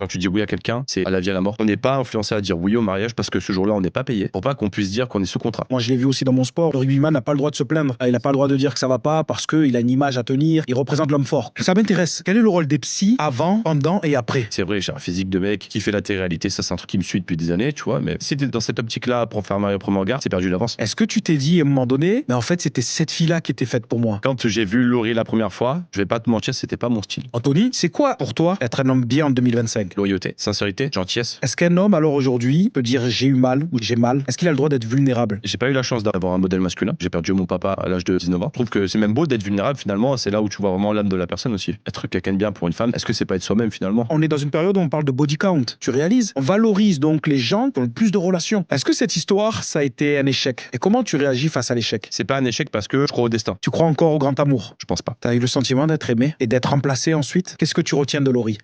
Quand tu dis oui à quelqu'un, c'est à la vie à la mort. On n'est pas influencé à dire oui au mariage parce que ce jour-là, on n'est pas payé. Pour pas qu'on puisse dire qu'on est sous contrat. Moi, je l'ai vu aussi dans mon sport. Le rugbyman n'a pas le droit de se plaindre. Il n'a pas le droit de dire que ça va pas parce qu'il a une image à tenir. Il représente l'homme fort. Ça m'intéresse. Quel est le rôle des psys avant, pendant et après? C'est vrai, j'ai un physique de mec qui fait la télé-réalité. Ça, c'est un truc qui me suit depuis des années, tu vois. Mais si t'es dans cette optique-là pour faire marier au premier regard, c'est perdu d'avance. Est-ce que tu t'es dit à un moment donné, mais en fait, c'était cette fille-là qui était faite pour moi? Quand j'ai vu Laurie la première fois, je vais pas te mentir, c'était pas mon style. Anthony, c'est quoi pour toi être un homme bien en 2025? Loyauté, sincérité, gentillesse. Est-ce qu'un homme, alors aujourd'hui, peut dire j'ai eu mal ou j'ai mal? Est-ce qu'il a le droit d'être vulnérable? J'ai pas eu la chance d'avoir un modèle masculin. J'ai perdu mon papa à l'âge de 19 ans. Je trouve que c'est même beau d'être vulnérable finalement. C'est là où tu vois vraiment l'âme de la personne aussi. Être quelqu'un de bien pour une femme, est-ce que c'est pas être soi-même finalement? On est dans une période où on parle de body count. Tu réalises? On valorise donc les gens qui ont le plus de relations. Est-ce que cette histoire, ça a été un échec? Et comment tu réagis face à l'échec? C'est pas un échec parce que je crois au destin. Tu crois encore au grand amour? Je pense pas. T'as eu le sentiment d'être aimé et d'être remplacé ensuite? Qu'est-ce que tu retiens de Laurie?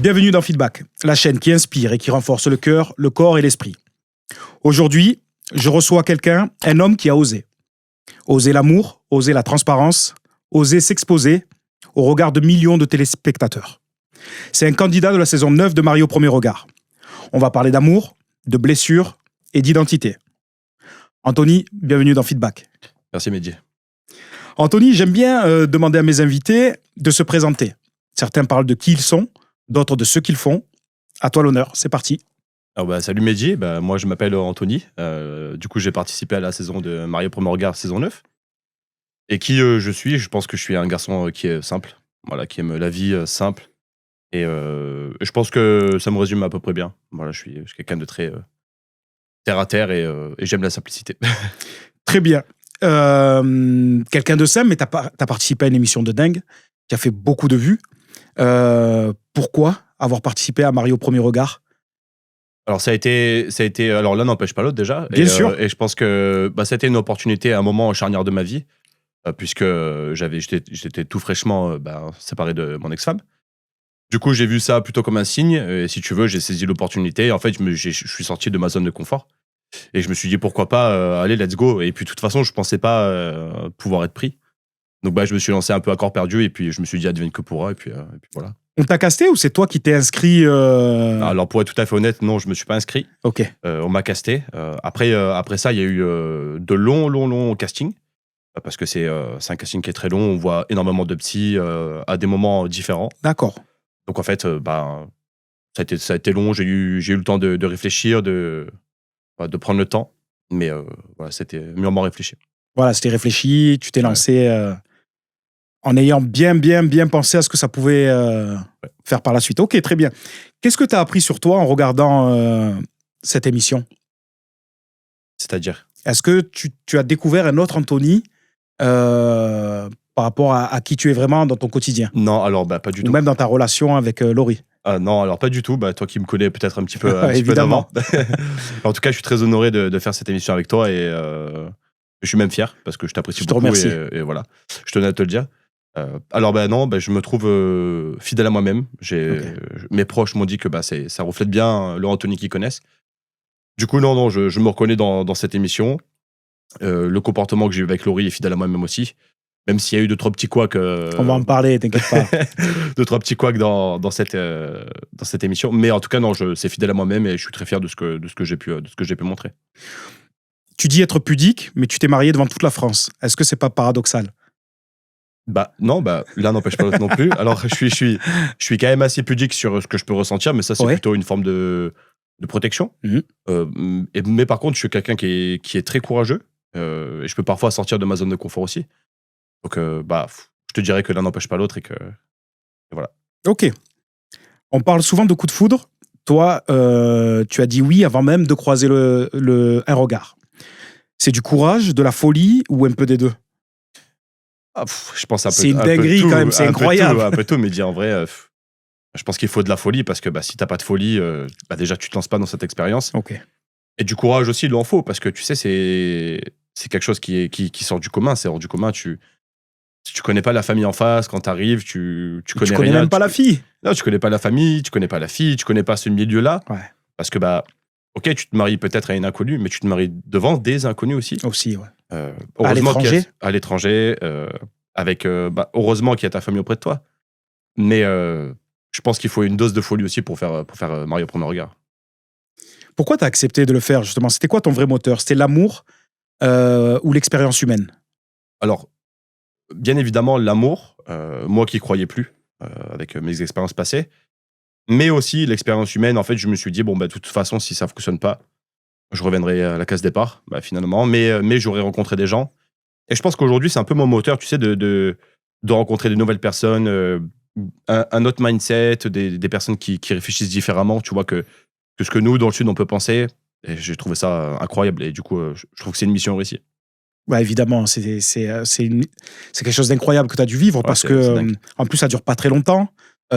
Bienvenue dans Feedback, la chaîne qui inspire et qui renforce le cœur, le corps et l'esprit. Aujourd'hui, je reçois quelqu'un, un homme qui a osé. Oser l'amour, oser la transparence, oser s'exposer au regard de millions de téléspectateurs. C'est un candidat de la saison 9 de Marie au premier regard. On va parler d'amour, de blessures et d'identité. Anthony, bienvenue dans Feedback. Merci Mehdi. Anthony, j'aime bien demander à mes invités de se présenter. Certains parlent de qui ils sont, d'autres de ce qu'ils font. À toi l'honneur, c'est parti. Alors salut Mehdi, moi je m'appelle Anthony. Du coup j'ai participé à la saison de Marie au premier regard saison 9. Et qui je suis, je pense que je suis un garçon qui est simple, voilà, qui aime la vie simple. Et je pense que ça me résume à peu près bien. Voilà, je suis quelqu'un de très terre à terre et j'aime la simplicité. Très bien. Quelqu'un de simple, mais t'as participé à une émission de dingue qui a fait beaucoup de vues. Pourquoi avoir participé à Marie au premier regard? Alors ça a été alors l'un n'empêche pas l'autre déjà. Bien sûr. Et je pense que ça a été une opportunité à un moment charnière de ma vie, puisque j'étais tout fraîchement séparé de mon ex-femme. Du coup, j'ai vu ça plutôt comme un signe. Et si tu veux, j'ai saisi l'opportunité. En fait, je suis sorti de ma zone de confort. Et je me suis dit, pourquoi pas, allez, let's go. Et puis, de toute façon, je pensais pas pouvoir être pris. Donc, je me suis lancé un peu à corps perdu. Et puis, je me suis dit, advienne que pourra. Et puis voilà. On t'a casté ou c'est toi qui t'es inscrit Alors, pour être tout à fait honnête, non, je me suis pas inscrit. Ok. On m'a casté. Après ça, il y a eu de longs castings. Parce que c'est un casting qui est très long. On voit énormément de psy à des moments différents. D'accord. Donc en fait, ça a été long, j'ai eu le temps de réfléchir, de prendre le temps, mais voilà, c'était mûrement réfléchi. Voilà, c'était réfléchi, tu t'es lancé en ayant bien pensé à ce que ça pouvait faire par la suite. Ok, très bien. Qu'est-ce que tu as appris sur toi en regardant cette émission? C'est-à-dire? Est-ce que tu as découvert un autre Anthony par rapport à qui tu es vraiment dans ton quotidien? Non, alors pas du tout. Ou même dans ta relation avec Laurie? Non, alors pas du tout. Toi qui me connais peut-être un petit peu d'avant. Évidemment. En tout cas, je suis très honoré de faire cette émission avec toi et je suis même fier parce que je t'apprécie beaucoup. Je te remercie. Et voilà, je tenais à te le dire. Alors non, je me trouve fidèle à moi-même. Mes proches m'ont dit que ça reflète bien le Anthony qu'ils connaissent. Du coup, non, je me reconnais dans cette émission. Le comportement que j'ai eu avec Laurie est fidèle à moi-même aussi. Même s'il y a eu 2-3 petits couacs. On va en parler, t'inquiète pas. 2-3 petits couacs dans cette émission. Mais en tout cas, non, c'est fidèle à moi-même et je suis très fier de ce que j'ai pu montrer. Tu dis être pudique, mais tu t'es marié devant toute la France. Est-ce que c'est pas paradoxal? Non, l'un n'empêche pas l'autre non plus. Alors, je suis quand même assez pudique sur ce que je peux ressentir, mais ça, c'est plutôt une forme de protection. Mais par contre, je suis quelqu'un qui est très courageux et je peux parfois sortir de ma zone de confort aussi. Donc, je te dirais que l'un n'empêche pas l'autre et voilà. Ok. On parle souvent de coup de foudre. Toi, tu as dit oui avant même de croiser un regard. C'est du courage, de la folie ou un peu des deux? Je pense un peu. C'est une dinguerie quand même, c'est incroyable. Un peu tout, mais en vrai, je pense qu'il faut de la folie parce que si t'as pas de folie, déjà tu te lances pas dans cette expérience. Ok. Et du courage aussi, il en faut parce que tu sais, c'est quelque chose qui sort du commun, c'est hors du commun. Si tu connais pas la famille en face, quand t'arrives, tu connais Tu connais rien. même pas la fille. Non, tu connais pas la famille, tu connais pas la fille, tu connais pas ce milieu-là. Ouais. Parce que, ok, tu te maries peut-être à une inconnue, mais tu te maries devant des inconnus aussi. Aussi, ouais. Heureusement l'étranger à l'étranger, avec, heureusement qu'il y a ta famille auprès de toi. Mais je pense qu'il faut une dose de folie aussi pour faire Marie au premier regard. Pourquoi tu as accepté de le faire, justement? C'était quoi ton vrai moteur? C'était l'amour ou l'expérience humaine? Alors, bien évidemment, l'amour, moi qui croyais plus avec mes expériences passées, mais aussi l'expérience humaine. En fait, je me suis dit, bon, de toute façon, si ça ne fonctionne pas, je reviendrai à la case départ, finalement. Mais j'aurais rencontré des gens. Et je pense qu'aujourd'hui, c'est un peu mon moteur, tu sais, de rencontrer de nouvelles personnes, un autre mindset, des personnes qui réfléchissent différemment, tu vois, que ce que nous, dans le Sud, on peut penser. Et j'ai trouvé ça incroyable. Et du coup, je trouve que c'est une mission réussie. Ouais, évidemment, c'est quelque chose d'incroyable que tu as dû vivre parce c'est que, dingue. en plus, ça dure pas très longtemps.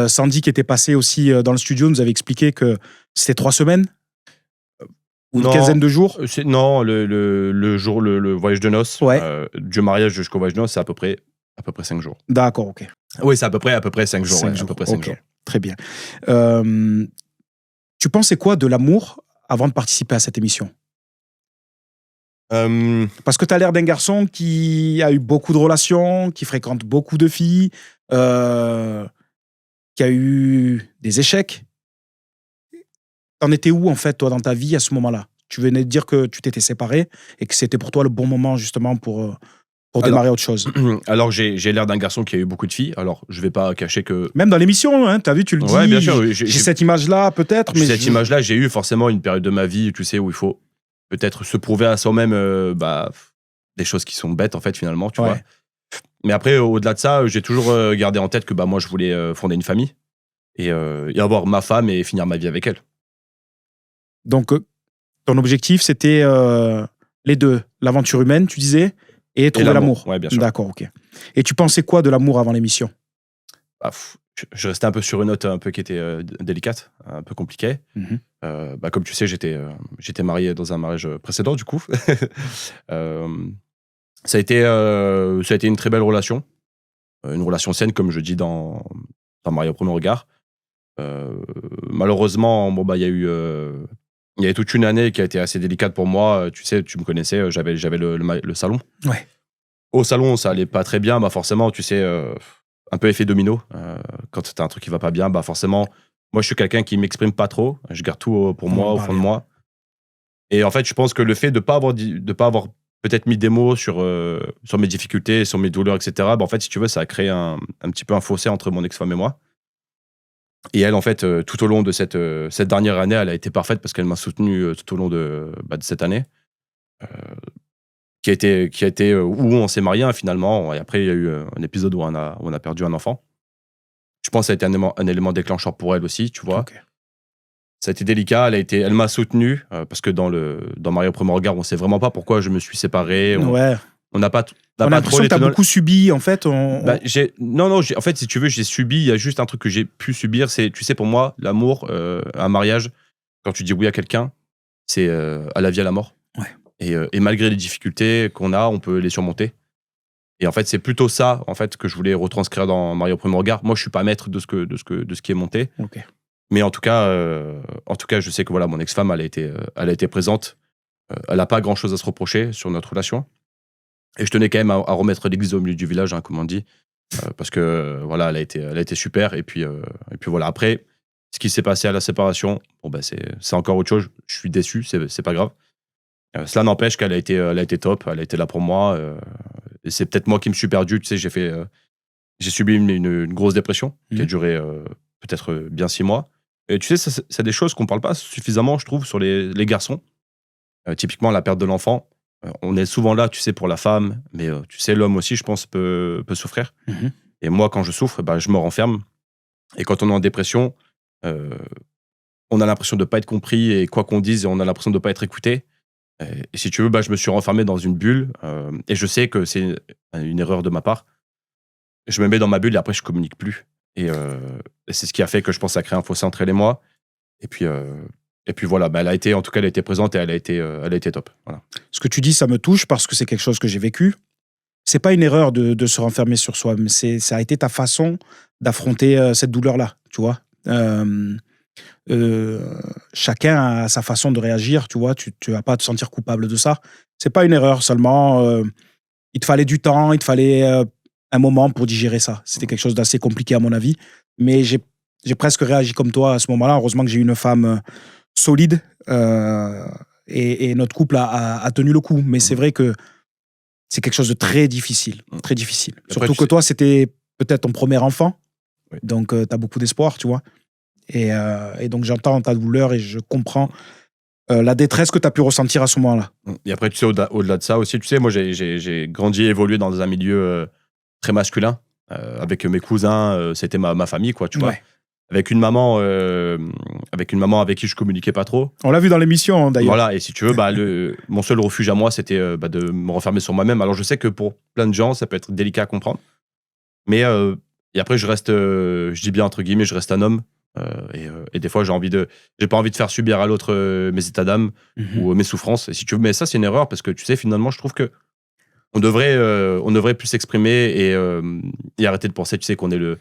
Sandy, qui était passée aussi dans le studio, nous avait expliqué que c'était 3 semaines ou une Non, quinzaine de jours. Non, le jour, le voyage de noces, Ouais. du mariage jusqu'au voyage de noces, c'est à peu près 5 jours. D'accord, ok. Oui, c'est à peu près 5 jours. 5 ouais, jours. À peu près 5 Ok, jours. très bien. Tu pensais quoi de l'amour avant de participer à cette émission? Parce que tu as l'air d'un garçon qui a eu beaucoup de relations, qui fréquente beaucoup de filles, qui a eu des échecs. T'en étais où, en fait, toi, dans ta vie à ce moment-là? Tu venais de dire que tu t'étais séparé et que c'était pour toi le bon moment, justement, pour démarrer autre chose. Alors, j'ai l'air d'un garçon qui a eu beaucoup de filles. Alors, je vais pas cacher que. Même dans l'émission, hein, t'as vu, tu le dis. Ouais, bien sûr. J'ai cette image-là, peut-être. Mais Cette image-là, j'ai eu forcément une période de ma vie, tu sais, où il faut peut-être se prouver à soi-même des choses qui sont bêtes, en fait, finalement, tu vois. Mais après, au-delà de ça, j'ai toujours gardé en tête que moi, je voulais fonder une famille et avoir ma femme et finir ma vie avec elle. Donc, ton objectif, c'était les deux. L'aventure humaine, tu disais, et trouver l'amour. Ouais, bien sûr. D'accord, ok. Et tu pensais quoi de l'amour avant l'émission? Je restais un peu sur une note un peu qui était délicate, un peu compliquée. Comme tu sais, j'étais marié dans un mariage précédent, du coup. Ça a été une très belle relation. Une relation saine, comme je dis dans Marie au premier regard. Malheureusement, il y a eu toute une année qui a été assez délicate pour moi. Tu sais, tu me connaissais, j'avais le salon. Ouais. Au salon, ça allait pas très bien. Forcément, tu sais, un peu effet domino. Quand t'as un truc qui va pas bien, forcément, moi, je suis quelqu'un qui m'exprime pas trop. Je garde tout pour moi, au fond de moi. Et en fait, je pense que le fait de pas avoir peut-être mis des mots sur mes difficultés, sur mes douleurs, etc., en fait, si tu veux, ça a créé un petit peu un fossé entre mon ex-femme et moi. Et elle, en fait, tout au long de cette dernière année, elle a été parfaite parce qu'elle m'a soutenu tout au long de cette année. Qui a été où on s'est marié finalement. Et après, il y a eu un épisode où on a perdu un enfant. Je pense que ça a été un élément déclencheur pour elle aussi, tu vois. Okay. Ça a été délicat. Elle m'a soutenu parce que dans Marie au premier regard, on sait vraiment pas pourquoi je me suis séparé. On n'a pas. On a l'impression que tu as beaucoup subi, en fait. Non, en fait, si tu veux, j'ai subi. Il y a juste un truc que j'ai pu subir. C'est, tu sais, pour moi, l'amour, un mariage, quand tu dis oui à quelqu'un, c'est à la vie, à la mort. Ouais. Et malgré les difficultés qu'on a, on peut les surmonter. Et en fait, c'est plutôt ça, en fait, que je voulais retranscrire dans Marie au premier regard. Moi, je suis pas maître de ce qui est monté. Okay. Mais en tout cas, je sais que voilà, mon ex-femme, elle a été présente. Elle n'a pas grand-chose à se reprocher sur notre relation. Et je tenais quand même à remettre l'église au milieu du village, comme on dit, parce que voilà, elle a été super. Et puis voilà. Après, ce qui s'est passé à la séparation, c'est encore autre chose. Je suis déçu, c'est pas grave. Cela n'empêche qu'elle a été top. Elle a été là pour moi. Et c'est peut-être moi qui me suis perdu. Tu sais, j'ai subi une grosse dépression qui a duré peut-être bien 6 mois. Et tu sais, c'est des choses qu'on parle pas suffisamment, je trouve, sur les garçons. Typiquement, la perte de l'enfant. On est souvent là, tu sais, pour la femme, mais tu sais, l'homme aussi, je pense, peut souffrir. Et moi, quand je souffre, je me renferme. Et quand on est en dépression, on a l'impression de ne pas être compris, et quoi qu'on dise, on a l'impression de ne pas être écouté. Et si tu veux, je me suis renfermé dans une bulle, et je sais que c'est une erreur de ma part. Je me mets dans ma bulle et après, je communique plus. Et c'est ce qui a fait que je pense que ça a créé un fossé entre elle et moi. Et puis voilà, elle a été présente et elle a été top. Voilà. Ce que tu dis, ça me touche parce que c'est quelque chose que j'ai vécu. c'est pas une erreur de se renfermer sur soi, mais ça a été ta façon d'affronter cette douleur-là, tu vois. Chacun a sa façon de réagir, tu vois. Tu vas pas te sentir coupable de ça. C'est pas une erreur seulement. Il te fallait du temps, il te fallait un moment pour digérer ça. C'était quelque chose d'assez compliqué à mon avis, mais j'ai presque réagi comme toi à ce moment-là. Heureusement que j'ai eu une femme solide et notre couple a tenu le coup. Mais c'est vrai que c'est quelque chose de très difficile, très difficile. Après, Surtout que toi, c'était peut-être ton premier enfant, Oui. donc tu as beaucoup d'espoir, tu vois. Et donc j'entends ta douleur et je comprends la détresse que tu as pu ressentir à ce moment-là. Et après, tu sais, au-delà de ça aussi, tu sais, moi, j'ai grandi et évolué dans un milieu très masculin. Avec mes cousins, c'était ma famille, quoi, tu vois. Ouais. Avec une maman avec qui je communiquais pas trop. On l'a vu dans l'émission, d'ailleurs. Voilà, et si tu veux, mon seul refuge à moi, c'était de me renfermer sur moi-même. Alors, je sais que pour plein de gens, ça peut être délicat à comprendre. Mais, et après, je dis bien entre guillemets, je reste un homme. Et des fois, j'ai pas envie de faire subir à l'autre mes états d'âme ou mes souffrances. Et si tu veux, mais ça, c'est une erreur parce que tu sais, finalement, je trouve que on devrait plus s'exprimer et arrêter de penser, tu sais, qu'on est le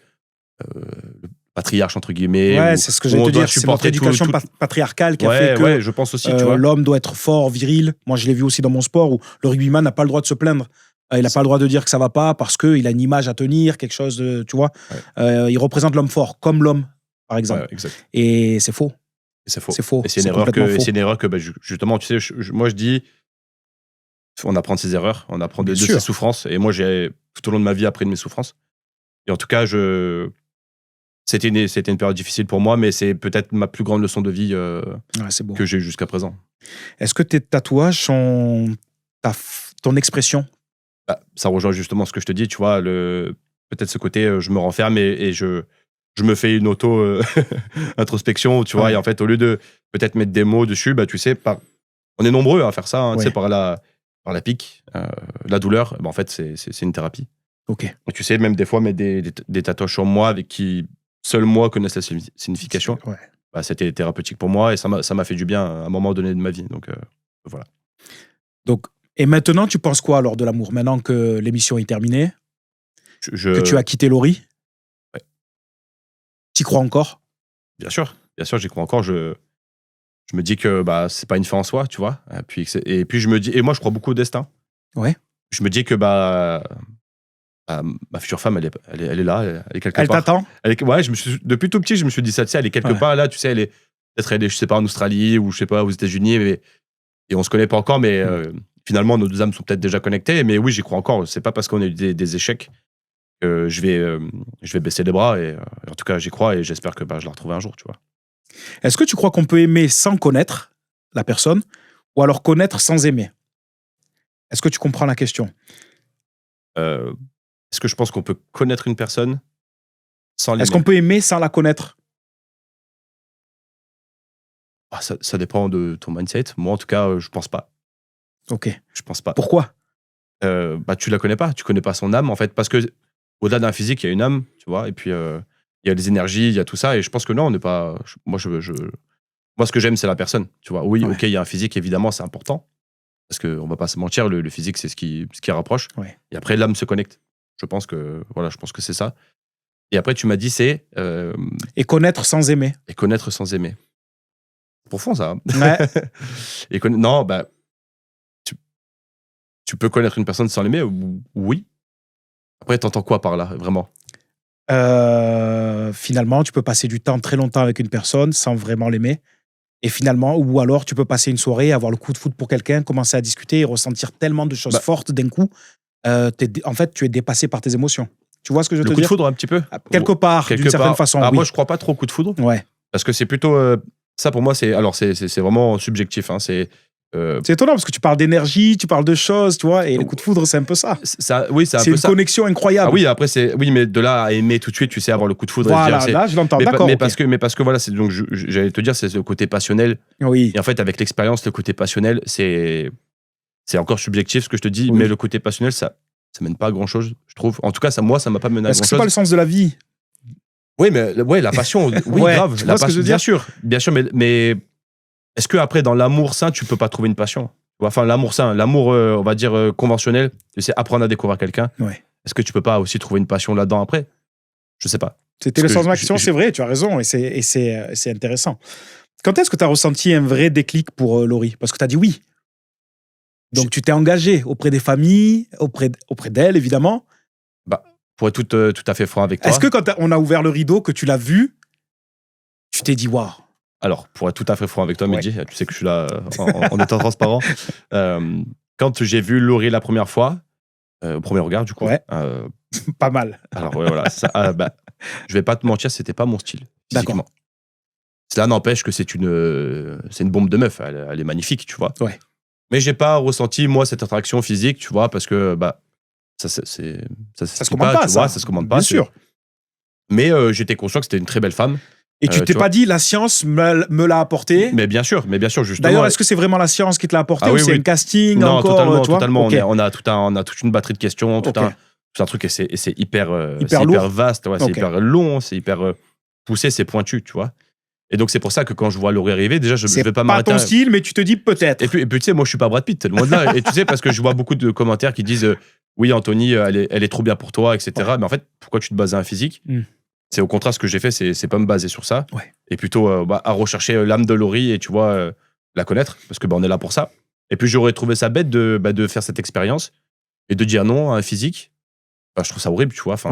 patriarche entre guillemets. Ouais, ou- c'est ce que où j'allais on te doit dire. C'est notre supporter éducation tout- patriarcale qui a Ouais, fait que ouais, je pense aussi, tu vois. l'homme doit être fort, viril. Moi, je l'ai vu aussi dans mon sport où le rugbyman n'a pas le droit de se plaindre. Il n'a pas le droit de dire que ça va pas parce qu'il a une image à tenir, quelque chose de, tu vois. Ouais. Il représente l'homme fort, comme l'homme, par exemple. Ouais, exact. Et c'est faux. Et c'est faux. C'est faux. Et c'est une C'est erreur complètement faux. c'est une erreur que justement, tu sais, moi je dis, on apprend de ses erreurs, on apprend de Bien sûr. ses souffrances. Et moi, j'ai tout au long de ma vie appris de mes souffrances. Et en tout cas, c'était une période difficile pour moi, mais c'est peut-être ma plus grande leçon de vie Ouais, c'est beau. que j'ai eue jusqu'à présent. Est-ce que tes tatouages sont ton expression? Ça rejoint justement ce que je te dis, tu vois, peut-être ce côté, je me renferme et je me fais une introspection, tu vois, Ouais. et en fait, au lieu de peut-être mettre des mots dessus, tu sais, on est nombreux à faire ça, hein, tu Ouais. sais, par la pique, la douleur, en fait, c'est une thérapie. Ok. Et tu sais, même des fois, mettre des tatouages sur moi avec qui seul moi connaisse la signification, Ouais. c'était thérapeutique pour moi et ça m'a fait du bien à un moment donné de ma vie. Donc, voilà. Donc, et maintenant, tu penses quoi alors de l'amour? Maintenant que l'émission est terminée, que tu as quitté Laurie, Ouais. t'y crois encore? Bien sûr, j'y crois encore. Je me dis que c'est pas une fin en soi, tu vois. Et puis je me dis, et moi je crois beaucoup au destin. Ouais. Je me dis que ma future femme, elle est là, elle est quelque Elle part. t'attend? Ouais, depuis tout petit, je me suis dit ça, tu sais, elle est quelque Ouais. part là, tu sais, peut-être elle est, je sais pas, en Australie ou je sais pas, aux États-Unis, et on se connaît pas encore, mais finalement nos deux âmes sont peut-être déjà connectées. Mais oui, j'y crois encore. C'est pas parce qu'on a eu des échecs que je vais baisser les bras. Et en tout cas, j'y crois et j'espère que je la retrouverai un jour, tu vois. Est-ce que tu crois qu'on peut aimer sans connaître la personne ou alors connaître sans aimer? Est-ce que tu comprends la question? Est-ce que je pense qu'on peut connaître une personne sans l'aimer? Est-ce qu'on peut aimer sans la connaître? Ça dépend de ton mindset. Moi, en tout cas, je pense pas. Ok. Je pense pas. Pourquoi? Tu la connais pas. Tu connais pas son âme, en fait. Parce que au-delà d'un physique, il y a une âme, tu vois. Et puis, il y a les énergies, il y a tout ça. Et je pense que non, on n'est pas. Moi, ce que j'aime, c'est la personne, tu vois. Oui, Ouais. ok, il y a un physique, évidemment, c'est important. Parce qu'on va pas se mentir, le physique, c'est ce qui rapproche. Ouais. Et après, l'âme se connecte. Je pense que c'est ça. Et après, tu m'as dit, c'est Et connaître sans aimer? et connaître sans aimer. Profond, ça. Hein. Ouais. Non, tu peux connaître une personne sans l'aimer, oui. Après, t'entends quoi par là, vraiment? Finalement, tu peux passer du temps très longtemps avec une personne sans vraiment l'aimer. Et finalement, ou alors tu peux passer une soirée, avoir le coup de foudre pour quelqu'un, commencer à discuter et ressentir tellement de choses fortes d'un coup. En fait, tu es dépassé par tes émotions. Tu vois ce que je veux Le te coup de dire? foudre, un petit peu? Quelque part, d'une certaine façon, oui. Moi, je crois pas trop au coup de foudre. Ouais. Parce que c'est plutôt. Ça, pour moi, c'est vraiment subjectif. Hein, C'est étonnant parce que tu parles d'énergie, tu parles de choses, tu vois, et le coup de foudre, c'est un peu ça. Oui, c'est un C'est peu une ça. connexion incroyable. Ah oui, après, mais de là à aimer tout de suite, tu sais, avoir le coup de foudre. Voilà, et dire, là, je l'entends, d'accord. Mais ok. parce que voilà, c'est donc j'allais te dire, c'est le côté passionnel. Oui. Et en fait, avec l'expérience, le côté passionnel, c'est encore subjectif ce que je te dis, Oui. mais le côté passionnel, ça mène pas à grand chose, je trouve. En tout cas, ça m'a pas mené à Est-ce grand que c'est pas le chose. sens de la vie? Oui, mais la passion, oui, Ouais, grave. tu La vois ce que je veux bien dire sûr, mais est-ce que après dans l'amour sain, tu peux pas trouver une passion? Enfin, l'amour sain, l'amour, on va dire, conventionnel, c'est apprendre à découvrir quelqu'un. Ouais. Est-ce que tu peux pas aussi trouver une passion là-dedans après? Je sais pas. C'était le sens de ma question, c'est vrai, tu as raison, et c'est intéressant. Quand est-ce que tu as ressenti un vrai déclic pour Laurie? Parce que tu as dit oui. Donc tu t'es engagé auprès des familles, auprès d'elle, évidemment. Bah, pour être tout à fait franc avec toi. Est-ce que quand on a ouvert le rideau, que tu l'as vu, tu t'es dit waouh? Alors, pour être tout à fait franc avec toi, Mehdi, tu sais que je suis là en étant transparent. Quand j'ai vu Laurie la première fois, au premier regard, du coup. Ouais. Pas mal. Alors, ouais, voilà. Je vais pas te mentir, c'était pas mon style, physiquement. D'accord. Cela n'empêche que c'est une bombe de meuf. Elle est magnifique, tu vois. Ouais. Mais j'ai pas ressenti, moi, cette attraction physique, tu vois, parce que ça se commande pas, tu vois, ça se commande pas. Bien sûr. Mais j'étais conscient que c'était une très belle femme. Et tu t'es pas dit, la science me l'a apporté? Mais bien sûr, justement. D'ailleurs, est-ce que c'est vraiment la science qui te l'a apporté ou oui, c'est un casting encore? Non, toi totalement. Okay. On a toute une batterie de questions, tout un truc, et c'est hyper vaste, ouais, c'est hyper long, c'est hyper poussé, c'est pointu, tu vois. Et donc, c'est pour ça que quand je vois Laurie arriver, déjà, je vais pas m'arrêter. C'est pas ton style, mais tu te dis peut-être. Et puis, tu sais, moi, je suis pas Brad Pitt, loin de là. Et tu sais, parce que je vois beaucoup de commentaires qui disent oui, Anthony, elle est trop bien pour toi, etc. Ouais. Mais en fait, pourquoi tu te bases à un physique? C'est au contraire, ce que j'ai fait, c'est pas me baser sur ça. Ouais. Et plutôt à rechercher l'âme de Laurie et, tu vois, la connaître, parce que on est là pour ça. Et puis, j'aurais trouvé ça bête de faire cette expérience et de dire non à un physique. Je trouve ça horrible, tu vois. Enfin,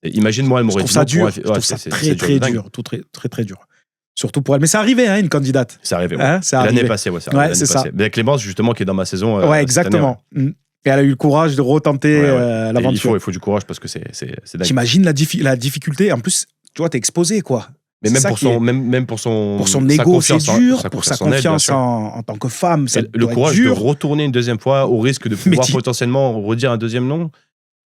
imagine-moi, elle m'aurait dit non. Je trouve ça très, très dur. Très, très dur. Surtout pour elle. Mais c'est arrivé, une candidate. C'est arrivé, ouais. L'année passée, c'est ça. Mais Clémence, justement, qui est dans ma saison. Ouais, exactement. Année, Et elle a eu le courage de retenter l'aventure. Il faut du courage parce que c'est dingue. T'imagines la difficulté. En plus, tu vois, t'es exposé, quoi. Mais même pour son ego, c'est dur. Pour sa confiance en tant que femme, ça le courage de retourner une deuxième fois au risque de pouvoir potentiellement redire un deuxième nom.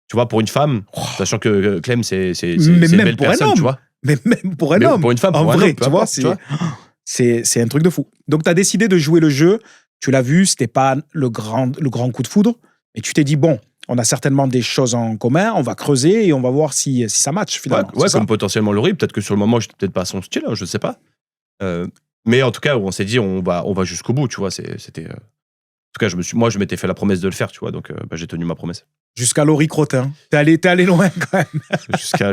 Tu vois, pour une femme, sachant que Clem, c'est une belle personne, tu vois. Mais même pour un homme. Pour une femme, en vrai, tu vois, c'est un truc de fou. Donc, tu as décidé de jouer le jeu. Tu l'as vu, c'était pas le grand coup de foudre. Mais tu t'es dit, bon, on a certainement des choses en commun, on va creuser et on va voir si ça match, finalement. Ouais, comme potentiellement Laurie. Peut-être que sur le moment, j'étais peut-être pas à son style, je sais pas. Mais en tout cas, on s'est dit, on va jusqu'au bout, tu vois. C'était... En tout cas, je m'étais fait la promesse de le faire, tu vois. Donc, j'ai tenu ma promesse. Jusqu'à Laurie Crotin. T'es allé loin, quand même.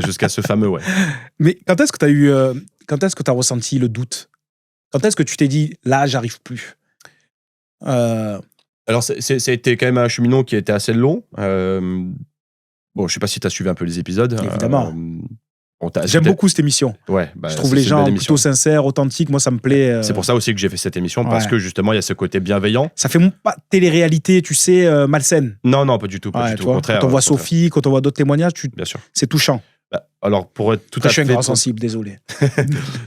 jusqu'à ce fameux, ouais. Mais quand est-ce que t'as ressenti le doute? Quand est-ce que tu t'es dit, là, j'arrive plus? Alors, ça a été quand même un cheminement qui a été assez long. Bon, je sais pas si tu as suivi un peu les épisodes. Évidemment. J'aime beaucoup cette émission. Ouais, je trouve les gens plutôt sincères, authentiques. Moi, ça me plaît. C'est pour ça aussi que j'ai fait cette émission, parce que justement, il y a ce côté bienveillant. Ça fait pas télé-réalité, tu sais, malsaine. Non, pas du tout. Au contraire. Quand on voit Sophie, quand on voit d'autres témoignages, bien sûr. C'est touchant. Alors, pour être tout à fait... Je suis un grand sensible, désolé.